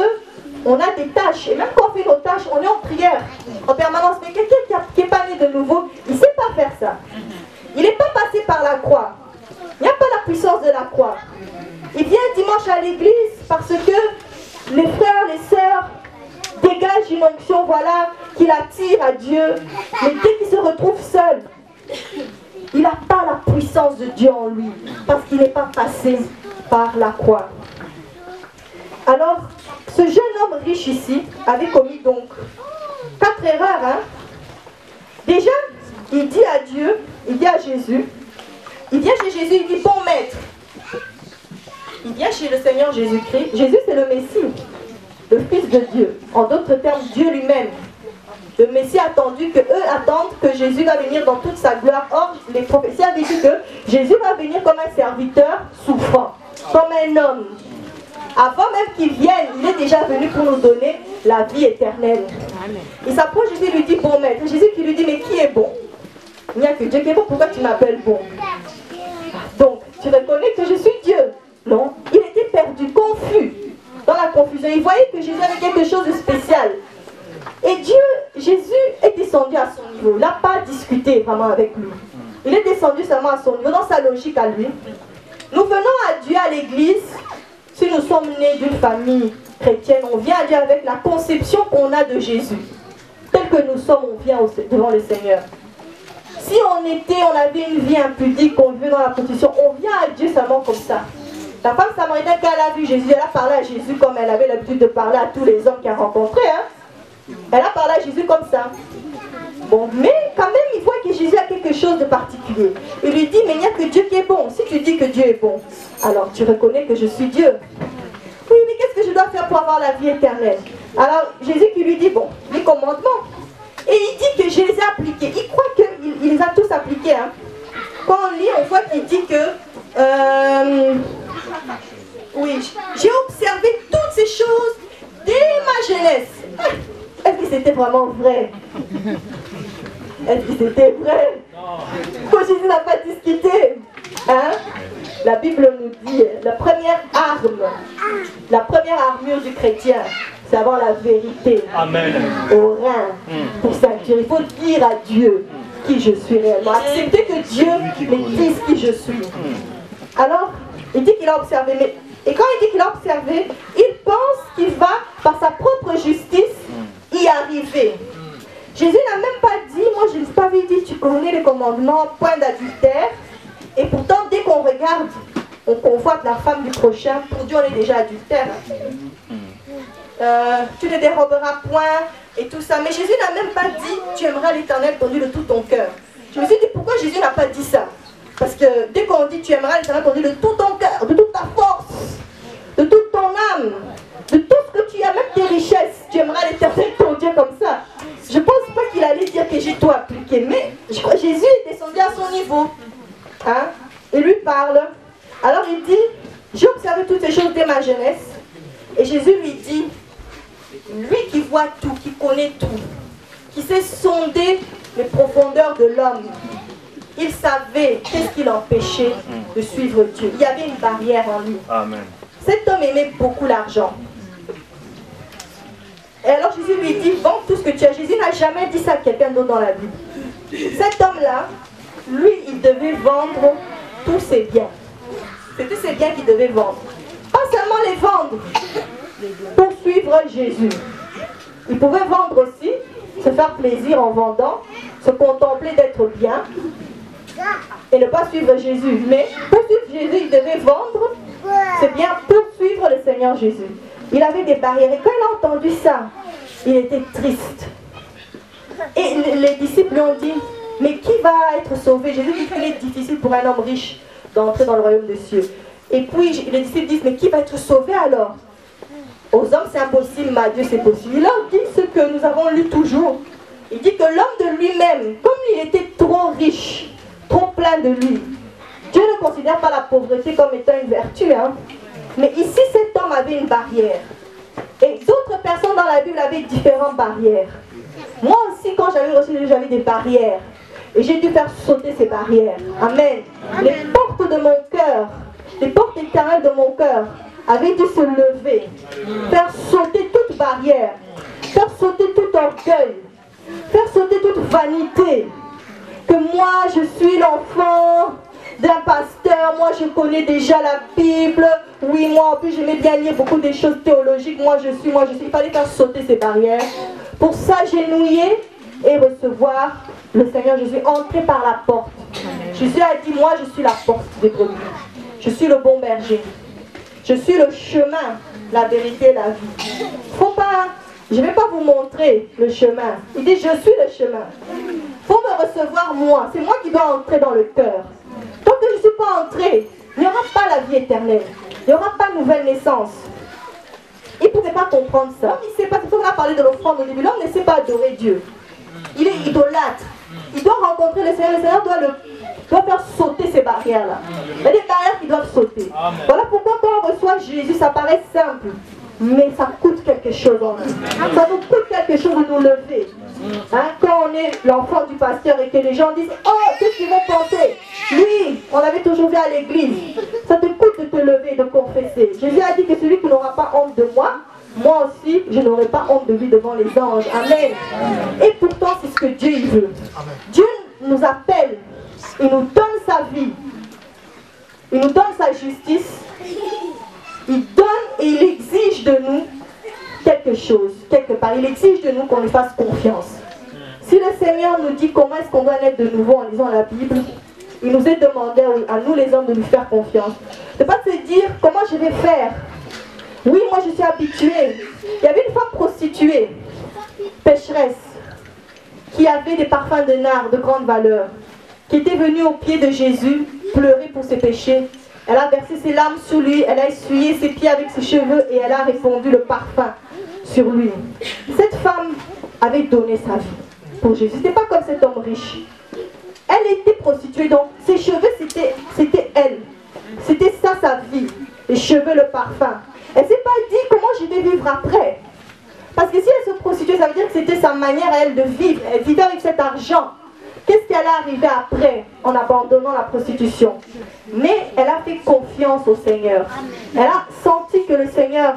on a des tâches. Et même quand on fait nos tâches, on est en prière en permanence. Mais quelqu'un qui n'est pas né de nouveau, il ne sait pas faire ça. Il n'est pas passé par la croix. Il n'y a pas la puissance de la croix. Il vient dimanche à l'église parce que les frères, les sœurs dégagent une onction, voilà, qui l'attire à Dieu. Mais dès qu'il se retrouve seul, il n'a pas la puissance de Dieu en lui, parce qu'il n'est pas passé par la croix. Alors, ce jeune homme riche ici avait commis donc 4 erreurs. Hein. Déjà, il dit à Dieu, il dit à Jésus, il vient chez Jésus, il dit, bon maître. Il vient chez le Seigneur Jésus-Christ. Jésus, c'est le Messie, le Fils de Dieu. En d'autres termes, Dieu lui-même. Le Messie a attendu que eux attendent que Jésus va venir dans toute sa gloire. Or, les prophéties avaient dit que Jésus va venir comme un serviteur souffrant, comme un homme. Avant même qu'il vienne, il est déjà venu pour nous donner la vie éternelle. Il s'approche, Jésus lui dit, bon maître. Jésus qui lui dit, mais qui est bon? Il n'y a que Dieu qui est bon, pourquoi tu m'appelles bon? Donc, tu reconnais que je suis Dieu? Non, il était perdu, confus, dans la confusion. Il voyait que Jésus avait quelque chose de spécial. Et Jésus est descendu à son niveau. Il n'a pas discuté vraiment avec lui. Il est descendu seulement à son niveau, dans sa logique à lui. Nous venons à Dieu à l'église. Si nous sommes nés d'une famille chrétienne, on vient à Dieu avec la conception qu'on a de Jésus. Tel que nous sommes, on vient devant le Seigneur. Si on avait une vie impudique, on vit dans la prostitution, on vient à Dieu seulement comme ça. La femme samaritaine, quand elle a vu Jésus, elle a parlé à Jésus comme elle avait l'habitude de parler à tous les hommes qu'elle rencontrait. Hein. Elle a parlé à Jésus comme ça. Bon, mais quand même, il voit que Jésus a quelque chose de particulier. Il lui dit, mais il n'y a que Dieu qui est bon. Si tu dis que Dieu est bon, alors tu reconnais que je suis Dieu. Oui, mais qu'est-ce que je dois faire pour avoir la vie éternelle? Alors, Jésus qui lui dit, bon, les commandements. Et il dit que je les ai appliqués. Il croit qu'il les a tous appliqués. Hein. Quand on lit, on voit qu'il dit que... oui, j'ai observé toutes ces choses dès ma jeunesse. Est-ce que c'était vraiment vrai? Est-ce que c'était vrai? Quand Jésus n'a pas discuté, hein? La Bible nous dit, la première armure du chrétien, c'est avoir la vérité. Amen. Au rein pour ceinture. Il faut dire à Dieu qui je suis réellement. Accepter que Dieu me dise qui je suis. Alors, il dit qu'il a observé. Et quand il dit qu'il a observé, il pense qu'il va, par sa propre justice, y arriver. Jésus n'a même pas dit, moi je ne sais pas, il dit, tu connais les commandements, point d'adultère. Et pourtant, dès qu'on regarde, on convoite la femme du prochain, pour Dieu on est déjà adultère. Tu ne déroberas point, et tout ça. Mais Jésus n'a même pas dit, tu aimeras l'Éternel ton Dieu de tout ton cœur. Je me suis dit, pourquoi Jésus n'a pas dit ça? Parce que dès qu'on dit, tu aimeras l'Éternel ton Dieu de tout ton cœur, de toute ta force, de toute ton âme, de tout ce que tu as, même tes richesses, tu aimeras l'Éternel ton Dieu comme ça. Je ne pense pas qu'il allait dire que j'ai tout appliqué, mais je crois que Jésus est descendu à son niveau. Hein? Il lui parle. Alors il dit, j'ai observé toutes ces choses dès ma jeunesse. Et Jésus lui dit, lui qui voit tout, qui connaît tout, qui sait sonder les profondeurs de l'homme, il savait qu'est-ce qui l'empêchait de suivre Dieu. Il y avait une barrière en lui. Amen. Cet homme aimait beaucoup l'argent. Et alors Jésus lui dit, vends tout ce que tu as. Jésus n'a jamais dit ça à quelqu'un d'autre dans la Bible. Cet homme-là, lui, il devait vendre tous ses biens. C'était ses biens qu'il devait vendre. Pas seulement les vendre pour suivre Jésus. Il pouvait vendre aussi, se faire plaisir en vendant, se contempler d'être bien et ne pas suivre Jésus. Mais pour suivre Jésus, il devait vendre ses biens pour suivre le Seigneur Jésus. Il avait des barrières. Et quand il a entendu ça, il était triste. Et les disciples lui ont dit, mais qui va être sauvé? Jésus dit qu'il est difficile pour un homme riche d'entrer dans le royaume des cieux. Et puis les disciples disent, mais qui va être sauvé alors? Aux hommes c'est impossible, mais à Dieu c'est possible. Il leur dit ce que nous avons lu toujours. Il dit que l'homme de lui-même, comme il était trop riche, trop plein de lui, Dieu ne considère pas la pauvreté comme étant une vertu. Hein? Mais ici cet homme avait une barrière. Et d'autres personnes dans la Bible avaient différentes barrières. Moi aussi quand j'avais reçu Dieu, j'avais des barrières. Et j'ai dû faire sauter ces barrières. Amen. Les portes de mon cœur, les portes éternelles de mon cœur avaient dû se lever. Faire sauter toute barrière. Faire sauter tout orgueil. Faire sauter toute vanité. Que moi je suis l'enfant d'un pasteur, moi je connais déjà la Bible. Oui, moi en plus j'aimais bien lire beaucoup des choses théologiques. Moi je suis. Il fallait faire sauter ces barrières. Pour s'agenouiller et recevoir le Seigneur Jésus, entrer par la porte. Jésus a dit, moi je suis la porte des brebis. Je suis le bon berger. Je suis le chemin, la vérité et la vie. Faut pas, je ne vais pas vous montrer le chemin. Il dit, je suis le chemin. Faut me recevoir moi. C'est moi qui dois entrer dans le cœur. Tant que je ne suis pas entré, il n'y aura pas la vie éternelle. Il n'y aura pas de nouvelle naissance. Il ne pouvait pas comprendre ça. Il ne sait pas, c'est pour ça qu'on a parlé de l'offrande au début. L'homme ne sait pas adorer Dieu. Il est idolâtre. Il doit rencontrer le Seigneur. Le Seigneur doit faire sauter ces barrières-là. Il y a des barrières qui doivent sauter. Amen. Voilà pourquoi quand on reçoit Jésus, ça paraît simple. Mais ça coûte quelque chose en nous. Ça nous coûte quelque chose de nous lever. Hein, quand on est l'enfant du pasteur et que les gens disent, oh, qu'est-ce qu'ils vont penser? Lui, on l'avait toujours vu à l'église. Ça te coûte de te lever et de confesser. Jésus a dit que celui qui n'aura pas honte de moi, moi aussi, je n'aurai pas honte de lui devant les anges. Amen. Et pourtant, c'est ce que Dieu veut. Dieu nous appelle. Il nous donne sa vie. Il nous donne sa justice. Il donne et il exige de nous quelque chose, quelque part. Il exige de nous qu'on lui fasse confiance. Si le Seigneur nous dit comment est-ce qu'on doit naître de nouveau en lisant la Bible, il nous est demandé à nous les hommes de lui faire confiance. De ne pas se dire comment je vais faire. Oui, moi je suis habituée. Il y avait une femme prostituée, pécheresse, qui avait des parfums de nard de grande valeur, qui était venue au pied de Jésus pleurer pour ses péchés. Elle a versé ses larmes sur lui, elle a essuyé ses pieds avec ses cheveux et elle a répandu le parfum sur lui. Cette femme avait donné sa vie pour Jésus. C'était pas comme cet homme riche. Elle était prostituée, donc ses cheveux c'était elle. C'était ça sa vie. Les cheveux, le parfum. Elle ne s'est pas dit comment je vais vivre après. Parce que si elle se prostituait, ça veut dire que c'était sa manière à elle de vivre. Elle vivait avec cet argent. Qu'est-ce qui allait arriver après en abandonnant la prostitution? Mais elle a fait confiance au Seigneur. Elle a senti que le Seigneur,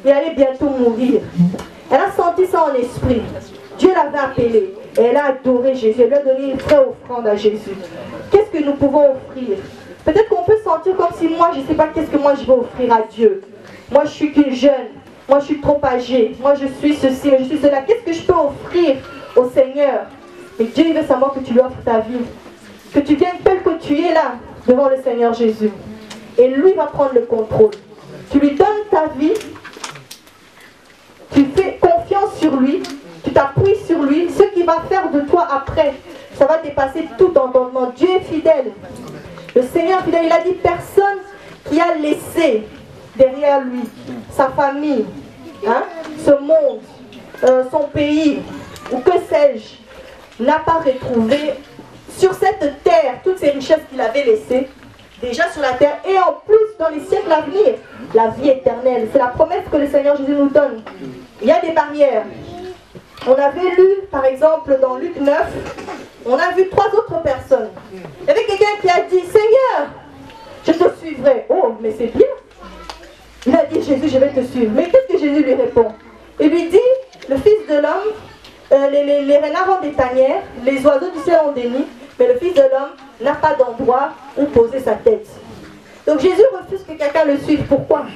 il allait bientôt mourir. Elle a senti ça en esprit. Dieu l'avait appelée et elle a adoré Jésus. Elle lui a donné une vraie offrande à Jésus. Qu'est-ce que nous pouvons offrir? Peut-être qu'on peut sentir comme si moi, je ne sais pas qu'est-ce que moi je vais offrir à Dieu. Moi, je suis qu'une jeune. Moi, je suis trop âgée. Moi, je suis ceci, je suis cela. Qu'est-ce que je peux offrir au Seigneur? Et Dieu, il veut savoir que tu lui offres ta vie. Que tu viennes tel que tu es là, devant le Seigneur Jésus. Et lui va prendre le contrôle. Tu lui donnes ta vie. Tu fais confiance sur lui. Tu t'appuies sur lui. Ce qu'il va faire de toi après, ça va dépasser tout entendement. Dieu est fidèle. Le Seigneur est fidèle. Il a dit personne qui a laissé derrière lui sa famille, hein, ce monde, son pays, ou que sais-je, n'a pas retrouvé sur cette terre toutes ces richesses qu'il avait laissées, déjà sur la terre, et en plus dans les siècles à venir, la vie éternelle. C'est la promesse que le Seigneur Jésus nous donne. Il y a des barrières. On avait lu, par exemple, dans Luc 9, on a vu 3 autres personnes. Il y avait quelqu'un qui a dit, Seigneur, je te suivrai. Oh, mais c'est bien. Il a dit, Jésus, je vais te suivre. Mais qu'est-ce que Jésus lui répond? Il lui dit, le Fils de l'homme, les renards ont des tanières, les oiseaux du ciel ont des nids, mais le Fils de l'homme n'a pas d'endroit où poser sa tête. Donc Jésus refuse que quelqu'un le suive. Pourquoi?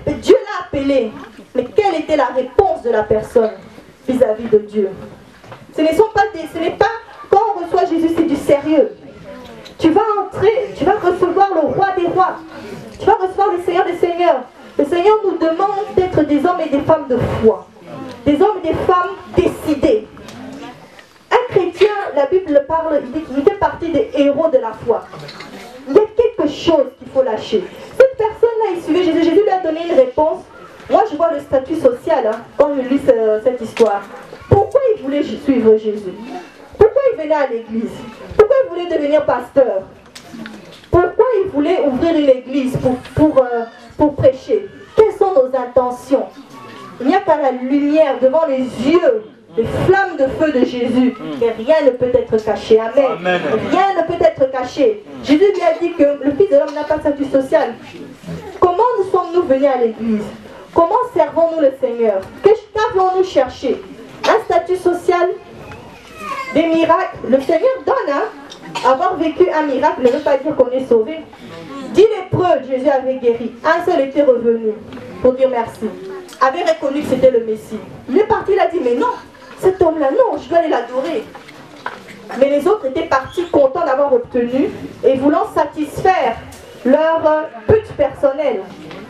Dieu l'a appelé, mais quelle était la réponse de la personne vis-à-vis de Dieu? Ce n'est pas quand on reçoit Jésus, c'est du sérieux. Tu vas entrer, tu vas recevoir le roi des rois. Tu vas recevoir le Seigneur des seigneurs. Le Seigneur nous demande d'être des hommes et des femmes de foi. Des hommes et des femmes décidés. Un chrétien, la Bible parle, il dit qu'il fait partie des héros de la foi. Il y a quelque chose qu'il faut lâcher. Cette personne-là, il suivait Jésus. Jésus lui a donné une réponse. Moi, je vois le statut social quand je lis cette histoire. Pourquoi il voulait suivre Jésus? Pourquoi il venait à l'église? Pourquoi il voulait devenir pasteur? Pourquoi il voulait ouvrir une église pour prêcher? Quelles sont nos intentions? Il n'y a qu'à la lumière devant les yeux, les flammes de feu de Jésus, et rien ne peut être caché. Amen. Amen. Rien ne peut être caché. Jésus lui a dit que le Fils de l'homme n'a pas de statut social. Comment nous sommes-nous venus à l'église? Comment servons-nous le Seigneur? Qu'avons-nous cherché? Un statut social? Des miracles? Le Seigneur donne, hein? Avoir vécu un miracle ne veut pas dire qu'on est sauvé. 10 lépreux, Jésus avait guéri. Un seul était revenu pour dire merci. Avait reconnu que c'était le Messie. Il est parti, il a dit, mais non, cet homme-là, non, je dois aller l'adorer. Mais les autres étaient partis contents d'avoir obtenu et voulant satisfaire leur but personnel.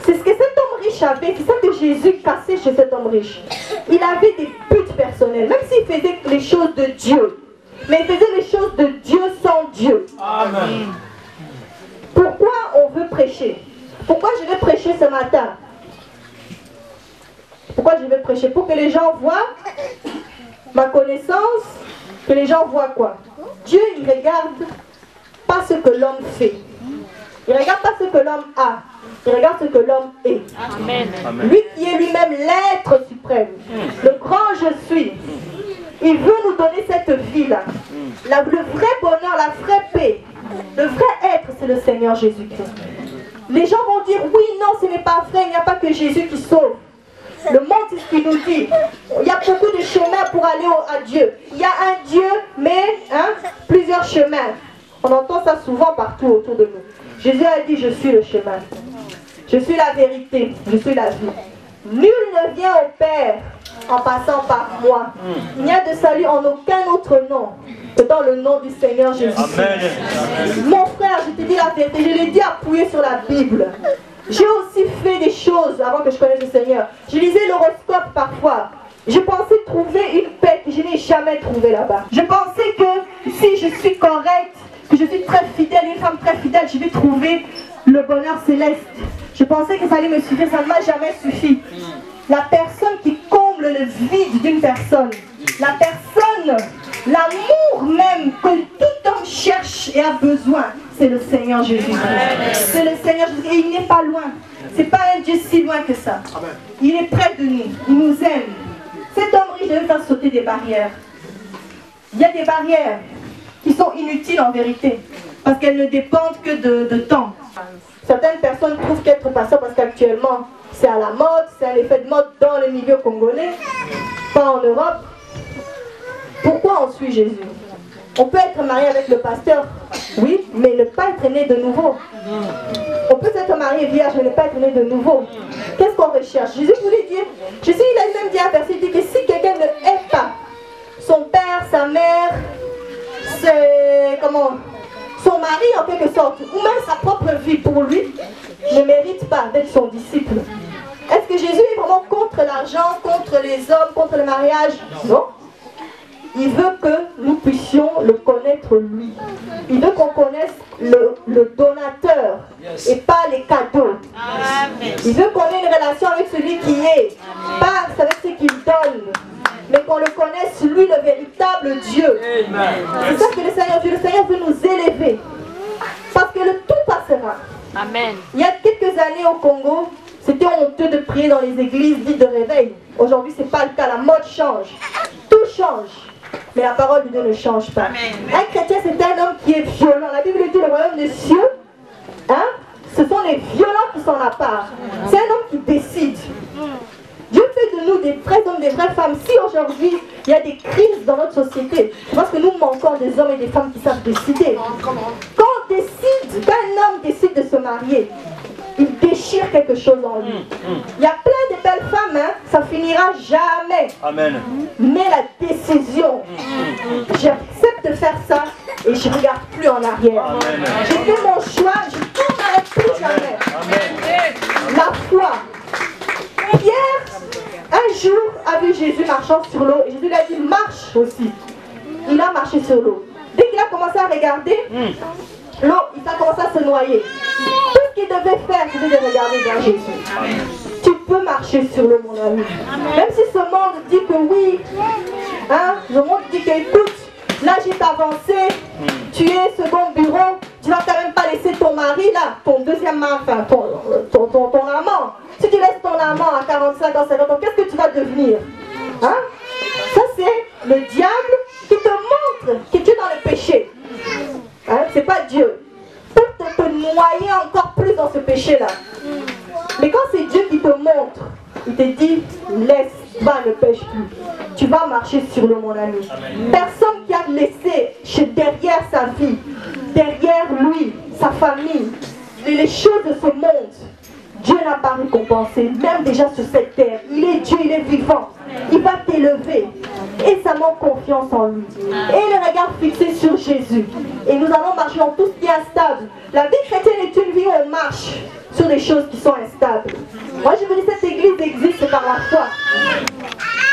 C'est ce que cet homme riche avait, c'est ça que Jésus cassait chez cet homme riche. Il avait des buts personnels, même s'il faisait les choses de Dieu. Mais il faisait les choses de Dieu sans Dieu. Amen. Pourquoi on veut prêcher? Pourquoi je vais prêcher ce matin? Pourquoi je vais prêcher? Pour que les gens voient ma connaissance, que les gens voient quoi? Dieu, il ne regarde pas ce que l'homme fait. Il ne regarde pas ce que l'homme a. Il regarde ce que l'homme est. Amen. Lui qui est lui-même l'être suprême, le grand je suis. Il veut nous donner cette vie-là. Le vrai bonheur, la vraie paix, le vrai être, c'est le Seigneur Jésus-Christ. Les gens vont dire, oui, non, ce n'est pas vrai, il n'y a pas que Jésus qui sauve. Le monde, c'est ce qu'il nous dit. Il y a beaucoup de chemins pour aller à Dieu. Il y a un Dieu, mais plusieurs chemins. On entend ça souvent partout autour de nous. Jésus a dit, je suis le chemin. Je suis la vérité, je suis la vie. Nul ne vient au Père en passant par moi. Il n'y a de salut en aucun autre nom que dans le nom du Seigneur Jésus. Mon frère, je te dis la vérité, je l'ai dit appuyé sur la Bible. J'ai aussi fait des choses avant que je connaisse le Seigneur. Je lisais l'horoscope parfois. Je pensais trouver une paix que je n'ai jamais trouvée là-bas. Je pensais que si je suis correcte, que je suis très fidèle, une femme très fidèle, je vais trouver le bonheur céleste. Je pensais que ça allait me suffire, ça ne m'a jamais suffi. La personne qui comble le vide d'une personne, la personne, l'amour même que tout homme cherche et a besoin, c'est le Seigneur Jésus. C'est le Seigneur Jésus. Et il n'est pas loin. C'est pas un Dieu si loin que ça. Il est près de nous. Il nous aime. Cet homme riche devait faire sauter des barrières. Il y a des barrières qui sont inutiles en vérité, parce qu'elles ne dépendent que de temps. Certaines personnes trouvent qu'être pasteur, parce qu'actuellement c'est à la mode, c'est un effet de mode dans le milieu congolais, pas en Europe. Pourquoi on suit Jésus? On peut être marié avec le pasteur, oui, mais ne pas être né de nouveau. On peut être marié vierge, mais ne pas être né de nouveau. Qu'est-ce qu'on recherche? Jésus voulait dire, Jésus il a même dit un verset, il dit que si quelqu'un ne hait pas son père, sa mère, son mari en quelque sorte, ou même sa propre vie pour lui, ne mérite pas d'être son disciple. Est-ce que Jésus est vraiment contre l'argent, contre les hommes, contre le mariage? Non. Il veut que nous puissions le connaître lui. Il veut qu'on connaisse le donateur et pas les cadeaux. Il veut qu'on ait une relation avec celui qui est, pas avec ce qu'il donne, mais qu'on le connaisse lui, le véritable Dieu. C'est ça que le Seigneur veut. Le Seigneur veut nous élever. Parce que le tout passera. Amen. Il y a quelques années au Congo, c'était honteux de prier dans les églises dites de réveil. Aujourd'hui, ce n'est pas le cas. La mode change. Tout change. Mais la parole de Dieu ne change pas. Un chrétien, c'est un homme qui est violent. La Bible dit le royaume des cieux, hein, ce sont les violents qui sont à part. C'est un homme qui décide. Dieu fait de nous des vrais hommes, des vraies femmes. Si aujourd'hui, il y a des crises dans notre société, je pense que nous manquons des hommes et des femmes qui savent décider. Quand on décide, quand un homme décide de se marier, il déchire quelque chose en lui. Il y a plein de belles femmes, hein, ça finira jamais. Amen. Mais la décision, j'accepte de faire ça et je ne regarde plus en arrière. J'ai fait mon choix, je ne tournerai plus jamais. Amen. La foi. Pierre, un jour, a vu Jésus marchant sur l'eau et Jésus lui a dit marche aussi. Il a marché sur l'eau. Dès qu'il a commencé à regarder, l'eau, il a commencé à se noyer. Tout ce qu'il devait faire, c'était de regarder vers Jésus. Tu peux marcher sur l'eau, mon ami. Même si ce monde dit que oui, hein, le monde dit que écoute, l'âge est avancé, tu es second bureau, tu ne vas quand même pas laisser ton mari là, ton deuxième mari, enfin ton amant. Si tu laisses ton amant à 45 ans, 50 ans, qu'est-ce que tu vas devenir? Hein? Ça c'est le diable qui te montre que tu es dans le péché. Hein? C'est pas Dieu. Pour te noyer encore plus dans ce péché-là. Mais quand c'est Dieu qui te montre, il te dit, laisse, va, ne pêche plus. Tu vas marcher sur l'eau, mon ami. Personne qui a laissé derrière sa vie, derrière lui, sa famille, les choses de ce monde, Dieu n'a pas récompensé, même déjà sur cette terre. Il est Dieu, il est vivant. Il va t'élever. Et ça manque confiance en lui. Et le regard fixé sur Jésus. Et nous allons marcher dans tout ce qui est instable. La vie chrétienne est une vie où on marche sur des choses qui sont instables. Moi je me dis, cette église existe, c'est par la foi.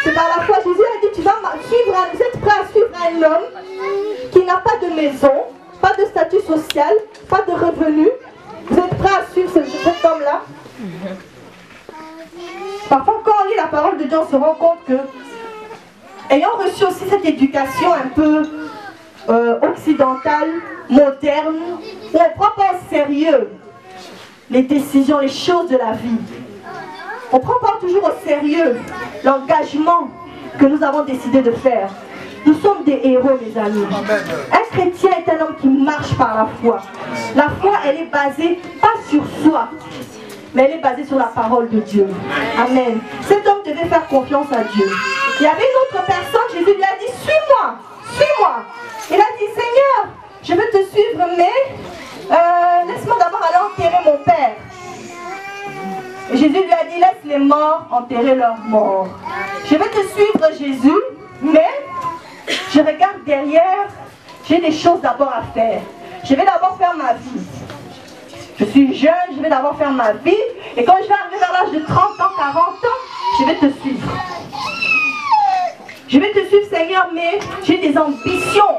C'est par la foi. Jésus a dit, tu vas suivre, vous êtes prêt à suivre un homme qui n'a pas de maison, pas de statut social, pas de revenus. Vous êtes prêt à suivre cet homme-là? Parfois, quand on lit la parole de Dieu, on se rend compte que, ayant reçu aussi cette éducation un peu occidentale, moderne, où on ne prend pas au sérieux les décisions, les choses de la vie. On ne prend pas toujours au sérieux l'engagement que nous avons décidé de faire. Nous sommes des héros, mes amis. Un chrétien est un homme qui marche par la foi. La foi, elle est basée pas sur soi, mais elle est basée sur la parole de Dieu. Amen. Cet homme devait faire confiance à Dieu. Il y avait une autre personne, Jésus lui a dit, suis-moi, suis-moi. Il a dit, Seigneur, je veux te suivre, mais laisse-moi d'abord aller enterrer mon père. Et Jésus lui a dit, laisse les morts enterrer leurs morts. Je vais te suivre, Jésus, mais je regarde derrière, j'ai des choses d'abord à faire. Je vais d'abord faire ma vie. Je suis jeune, je vais d'abord faire ma vie. Et quand je vais arriver vers l'âge de 30 ans, 40 ans, je vais te suivre. Je vais te suivre, Seigneur, mais j'ai des ambitions.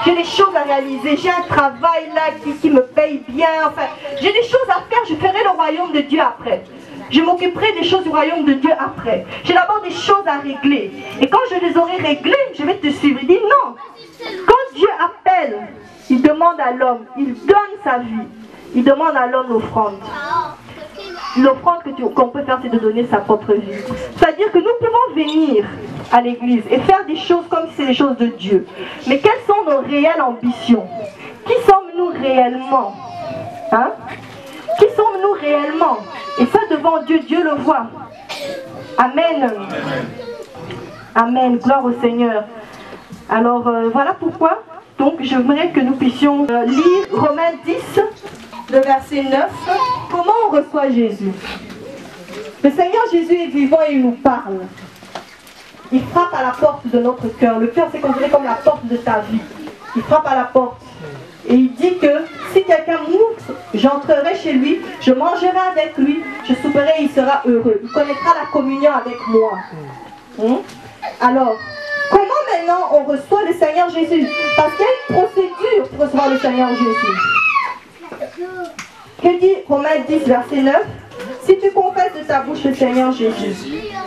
J'ai des choses à réaliser. J'ai un travail là qui me paye bien. Enfin, j'ai des choses à faire. Je ferai le royaume de Dieu après. Je m'occuperai des choses du royaume de Dieu après. J'ai d'abord des choses à régler. Et quand je les aurai réglées, je vais te suivre. Il dit non. Quand Dieu appelle, il demande à l'homme, il donne sa vie. Il demande à l'homme l'offrande. L'offrande qu'on peut faire, c'est de donner sa propre vie. C'est-à-dire que nous pouvons venir à l'église et faire des choses comme si c'est des choses de Dieu. Mais quelles sont nos réelles ambitions? Qui sommes-nous réellement? Hein? Qui sommes-nous réellement? Et ça, devant Dieu, Dieu le voit. Amen. Amen. Gloire au Seigneur. Alors, voilà pourquoi. Donc, j'aimerais que nous puissions lire Romains 10, le verset 9. Comment on reçoit Jésus? Le Seigneur Jésus est vivant et il nous parle. Il frappe à la porte de notre cœur. Le cœur, c'est considéré comme la porte de ta vie. Il frappe à la porte. Et il dit que si quelqu'un m'ouvre, j'entrerai chez lui, je mangerai avec lui, je souperai et il sera heureux. Il connaîtra la communion avec moi. Alors, comment maintenant on reçoit le Seigneur Jésus? Parce qu'il y a une procédure pour recevoir le Seigneur Jésus. Que dit Romains 10, verset 9? Si tu confesses de ta bouche le Seigneur Jésus,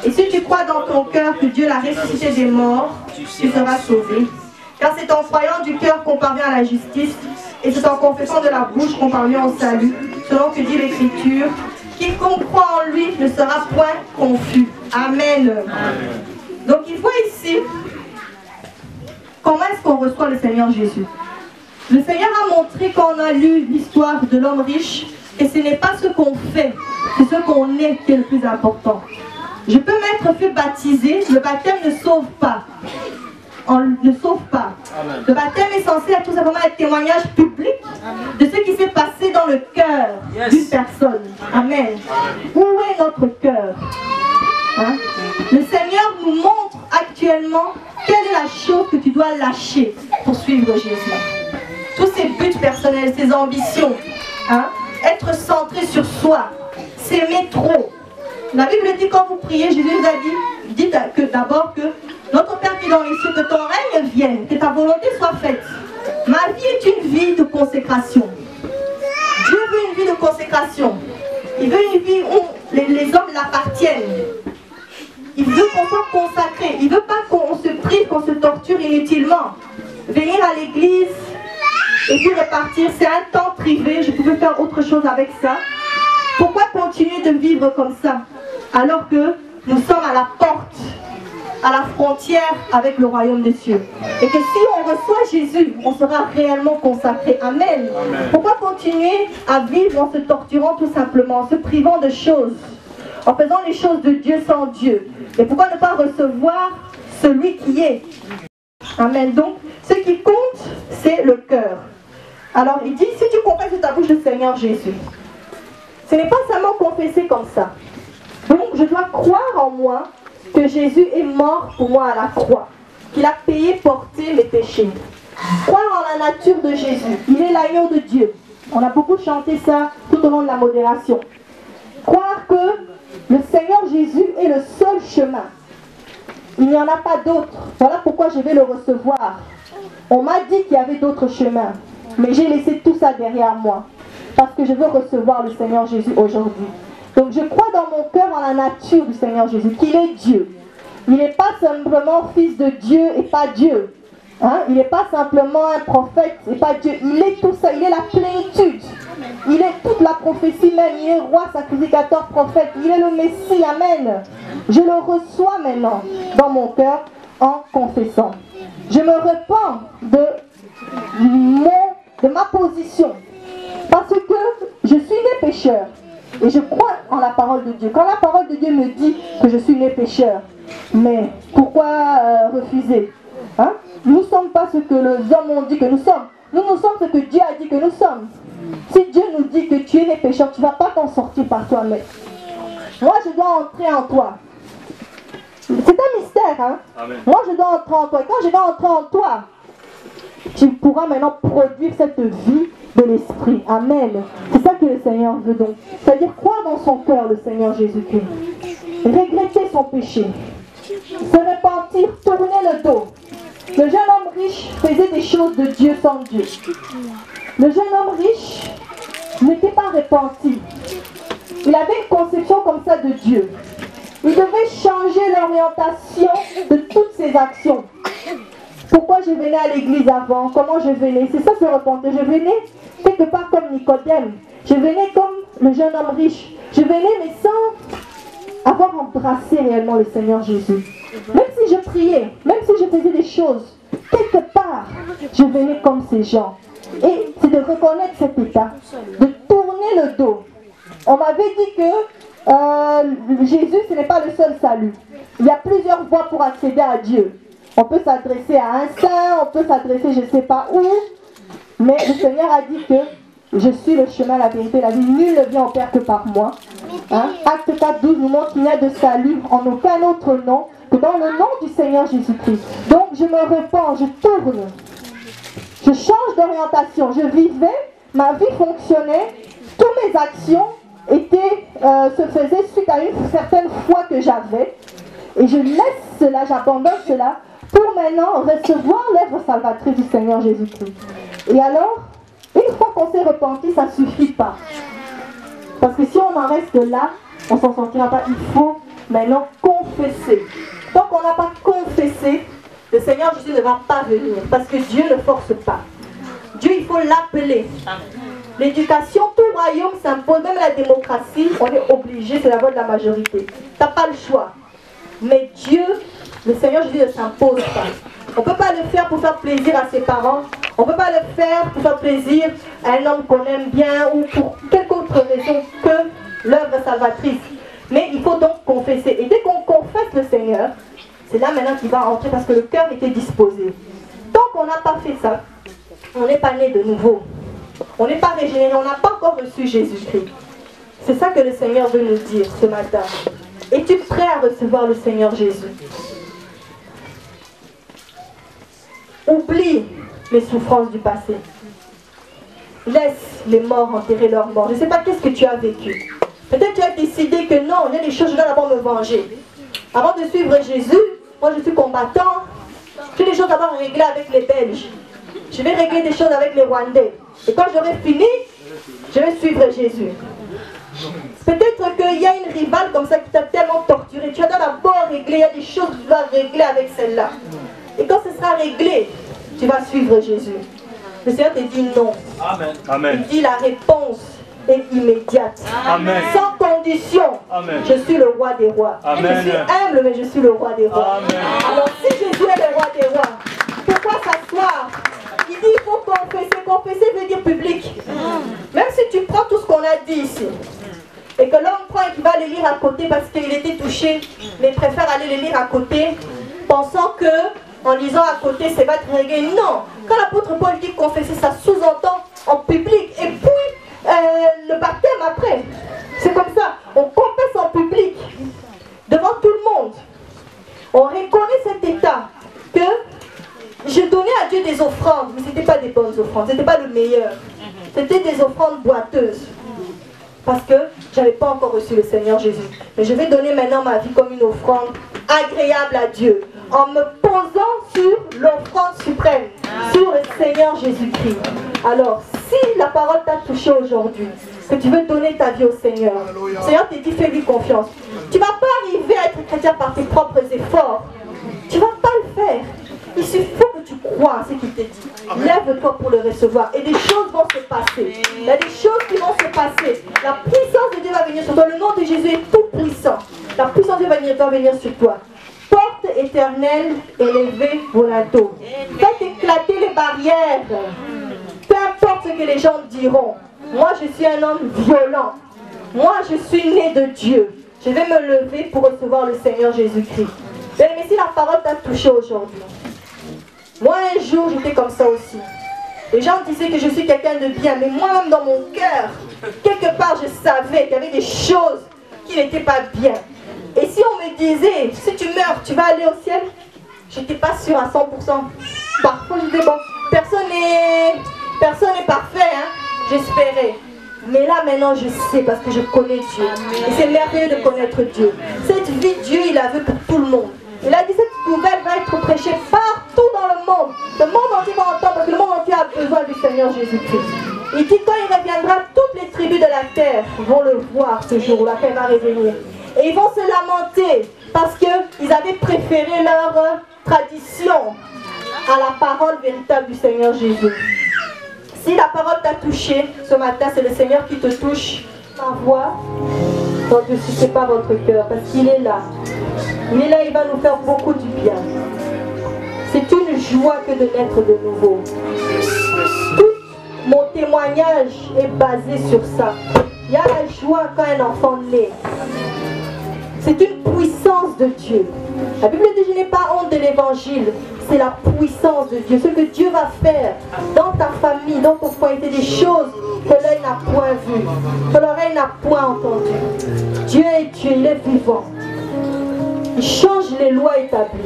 et si tu crois dans ton cœur que Dieu l'a ressuscité des morts, tu seras sauvé. Car c'est en croyant du cœur qu'on parvient à la justice, et c'est en confessant de la bouche qu'on parvient au salut, selon que dit l'Écriture, quiconque croit en lui ne sera point confus. Amen. Donc il voit ici comment est-ce qu'on reçoit le Seigneur Jésus. Le Seigneur a montré quand on a lu l'histoire de l'homme riche, et ce n'est pas ce qu'on fait, c'est ce qu'on est qui est le plus important. Je peux m'être fait baptiser, le baptême ne sauve pas. On ne sauve pas. Amen. Le baptême est censé être tout simplement un témoignage public de ce qui s'est passé dans le cœur d'une personne. Amen. Où est notre cœur? Hein? Le Seigneur nous montre actuellement quelle est la chose que tu dois lâcher pour suivre Jésus. Tous ses buts personnels, ses ambitions, hein? Être centré sur soi, s'aimer trop. La Bible dit quand vous priez, Jésus vous a dit, dites que d'abord que notre Père qui est dans les cieux, que ton règne vienne, que ta volonté soit faite. Ma vie est une vie de consécration. Dieu veut une vie de consécration. Il veut une vie où les hommes l'appartiennent. Il veut qu'on soit consacré. Il ne veut pas qu'on se prive, qu'on se torture inutilement. Venir à l'église et puis repartir, c'est un temps privé. Je pouvais faire autre chose avec ça. Pourquoi continuer de vivre comme ça alors que nous sommes à la porte, à la frontière avec le royaume des cieux? Et que si on reçoit Jésus, on sera réellement consacré. Amen. Amen. Pourquoi continuer à vivre en se torturant tout simplement, en se privant de choses, en faisant les choses de Dieu sans Dieu? Et pourquoi ne pas recevoir celui qui est? Amen. Donc, ce qui compte, c'est le cœur. Alors, il dit, si tu confesses de ta bouche le Seigneur Jésus, ce n'est pas seulement confesser comme ça. Donc, je dois croire en moi que Jésus est mort pour moi à la croix, qu'il a payé porter mes péchés. Croire en la nature de Jésus, il est l'agneau de Dieu. On a beaucoup chanté ça tout au long de la modération. Croire que le Seigneur Jésus est le seul chemin. Il n'y en a pas d'autre. Voilà pourquoi je vais le recevoir. On m'a dit qu'il y avait d'autres chemins, mais j'ai laissé tout ça derrière moi, parce que je veux recevoir le Seigneur Jésus aujourd'hui. Donc je crois dans mon cœur en la nature du Seigneur Jésus, qu'il est Dieu. Il n'est pas simplement fils de Dieu et pas Dieu. Hein? Il n'est pas simplement un prophète et pas Dieu. Il est tout ça, il est la plénitude. Il est toute la prophétie même. Il est roi, sacrificateur, prophète. Il est le Messie. Amen. Je le reçois maintenant dans mon cœur en confessant. Je me repens de ma position. Parce que je suis né pécheur. Et je crois en la parole de Dieu. Quand la parole de Dieu me dit que je suis né pécheur, mais pourquoi refuser? Hein? Nous ne sommes pas ce que les hommes ont dit que nous sommes. Nous sommes ce que Dieu a dit que nous sommes. Si Dieu nous dit que tu es né pécheur, tu ne vas pas t'en sortir par toi-même. Moi, je dois entrer en toi. C'est un mystère. Hein? Amen. Moi, je dois entrer en toi. Et quand je dois entrer en toi, tu pourras maintenant produire cette vie de l'esprit. Amen. C'est ça que le Seigneur veut donc. C'est-à-dire croire dans son cœur le Seigneur Jésus-Christ. Regretter son péché. Se repentir, tourner le dos. Le jeune homme riche faisait des choses de Dieu sans Dieu. Le jeune homme riche n'était pas repenti. Il avait une conception comme ça de Dieu. Il devait changer l'orientation de toutes ses actions. Pourquoi je venais à l'église avant? Comment je venais? C'est ça se repentir. Je venais quelque part comme Nicodème. Je venais comme le jeune homme riche. Je venais mais avoir embrassé réellement le Seigneur Jésus. Même si je priais, même si je faisais des choses, quelque part, je venais comme ces gens. Et c'est de reconnaître cet état, de tourner le dos. On m'avait dit que Jésus, ce n'est pas le seul salut. Il y a plusieurs voies pour accéder à Dieu. On peut s'adresser à un saint, on peut s'adresser je ne sais pas où. Mais le Seigneur a dit que je suis le chemin, la vérité, la vie. Nul ne vient au Père que par moi. Hein? Acte 4, 12 nous montre qu'il n'y a de salut en aucun autre nom que dans le nom du Seigneur Jésus-Christ. Donc je me repens, je tourne. Je change d'orientation. Je vivais, ma vie fonctionnait, toutes mes actions se faisaient suite à une certaine foi que j'avais. Et je laisse cela, j'abandonne cela pour maintenant recevoir l'œuvre salvatrice du Seigneur Jésus-Christ. Et alors, une fois qu'on s'est repenti, ça ne suffit pas. Parce que si on en reste là, on ne s'en sortira pas. Il faut maintenant confesser. Tant qu'on n'a pas confessé, le Seigneur Jésus ne va pas venir. Parce que Dieu ne force pas. Dieu, il faut l'appeler. L'éducation, tout royaume s'impose, même la démocratie, on est obligé, c'est la voie de la majorité. Tu n'as pas le choix. Mais Dieu, le Seigneur Jésus ne s'impose pas. On ne peut pas le faire pour faire plaisir à ses parents. On ne peut pas le faire pour faire plaisir à un homme qu'on aime bien ou pour quelque autre raison que l'œuvre salvatrice. Mais il faut donc confesser. Et dès qu'on confesse le Seigneur, c'est là maintenant qu'il va entrer parce que le cœur était disposé. Tant qu'on n'a pas fait ça, on n'est pas né de nouveau. On n'est pas régénéré, on n'a pas encore reçu Jésus-Christ. C'est ça que le Seigneur veut nous dire ce matin. Es-tu prêt à recevoir le Seigneur Jésus? Oublie les souffrances du passé. Laisse les morts enterrer leurs morts. Je ne sais pas qu'est-ce que tu as vécu. Peut-être tu as décidé que non, il y a des choses, je dois d'abord me venger. Avant de suivre Jésus, moi je suis combattant. J'ai des choses d'abord à régler avec les Belges. Je vais régler des choses avec les Rwandais. Et quand j'aurai fini, je vais suivre Jésus. Peut-être qu'il y a une rivale comme ça qui t'a tellement torturé. Tu dois d'abord régler, il y a des choses que tu dois régler avec celle-là. Et quand ce sera réglé, tu vas suivre Jésus. Le Seigneur te dit non. Amen. Amen. Il dit la réponse est immédiate. Amen. Sans condition. Amen. Je suis le roi des rois. Amen. Je suis humble, mais je suis le roi des rois. Amen. Alors si Jésus est le roi des rois, pourquoi s'asseoir? Il dit il faut confesser. Confesser veut dire public. Même si tu prends tout ce qu'on a dit ici, et que l'homme prend et qu'il va le lire à côté parce qu'il était touché, mais préfère aller le lire à côté, pensant que en lisant à côté, ça va être réglé. Non. Quand l'apôtre Paul dit confesser, ça sous-entend en public. Et puis, le baptême après. C'est comme ça. On confesse en public, devant tout le monde. On reconnaît cet état que je donnais à Dieu des offrandes, mais ce n'était pas des bonnes offrandes, ce n'était pas le meilleur. C'était des offrandes boiteuses. Parce que je n'avais pas encore reçu le Seigneur Jésus. Mais je vais donner maintenant ma vie comme une offrande agréable à Dieu, en me posant sur l'offrande suprême, sur le Seigneur Jésus-Christ. Alors, si la parole t'a touché aujourd'hui, que tu veux donner ta vie au Seigneur, le Seigneur te dit fais-lui confiance. Tu ne vas pas arriver à être chrétien par tes propres efforts. Tu ne vas pas le faire. Il suffit que tu crois à ce qu'il te dit. Lève-toi pour le recevoir. Et des choses vont se passer. Il y a des choses qui vont se passer. La puissance de Dieu va venir sur toi. Le nom de Jésus est tout puissant. La puissance de Dieu va venir sur toi. Porte éternelle, élevée, volato. Faites éclater les barrières. Peu importe ce que les gens diront. Moi, je suis un homme violent. Moi, je suis né de Dieu. Je vais me lever pour recevoir le Seigneur Jésus-Christ. Mais si la parole t'a touché aujourd'hui, moi un jour j'étais comme ça aussi. Les gens disaient que je suis quelqu'un de bien, mais moi-même dans mon cœur, quelque part je savais qu'il y avait des choses qui n'étaient pas bien. Et si on me disait, si tu meurs, tu vas aller au ciel, j'étais pas sûre à 100%. Parfois je disais, bon, personne n'est parfait, hein, j'espérais. Mais là maintenant je sais parce que je connais Dieu. Et c'est merveilleux de connaître Dieu. Cette vie, Dieu il la veut pour tout le monde. Il a dit cette nouvelle va être prêchée partout dans le monde. Le monde entier va entendre parce que le monde entier a besoin du Seigneur Jésus-Christ. Il dit quand il reviendra, toutes les tribus de la terre vont le voir ce jour-là quand il va revenir. Et ils vont se lamenter parce qu'ils avaient préféré leur tradition à la parole véritable du Seigneur Jésus. Si la parole t'a touché ce matin, c'est le Seigneur qui te touche. Ma voix. N'endurcissez pas votre cœur parce qu'il est là. Il est là, il va nous faire beaucoup du bien. C'est une joie que de naître de nouveau. Tout mon témoignage est basé sur ça. Il y a la joie quand un enfant naît. C'est une puissance de Dieu. La Bible dit, je n'ai pas honte de l'évangile. C'est la puissance de Dieu. Ce que Dieu va faire dans ta famille, dans ton foyer, c'est des choses que l'œil n'a point vues, que l'oreille n'a point entendues. Dieu est Dieu, il est vivant. Il change les lois établies.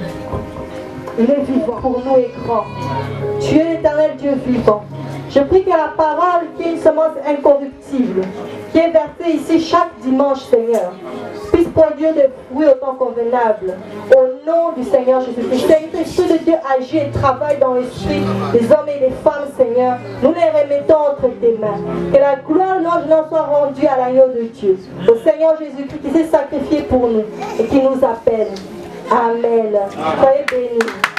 Il est vivant pour nous et grand. Dieu est éternel, Dieu vivant. Je prie que la parole qui est une semence incorruptible, qui est versée ici chaque dimanche, Seigneur, puisse produire des fruits autant convenables. Au nom du Seigneur Jésus-Christ. Seigneur, l'Esprit de Dieu agit et travaille dans l'esprit des hommes et des femmes, Seigneur. Nous les remettons entre tes mains. Que la gloire et l'honneur soit rendue à l'agneau de Dieu. Au Seigneur Jésus-Christ qui s'est sacrifié pour nous et qui nous appelle. Amen. Soyez bénis.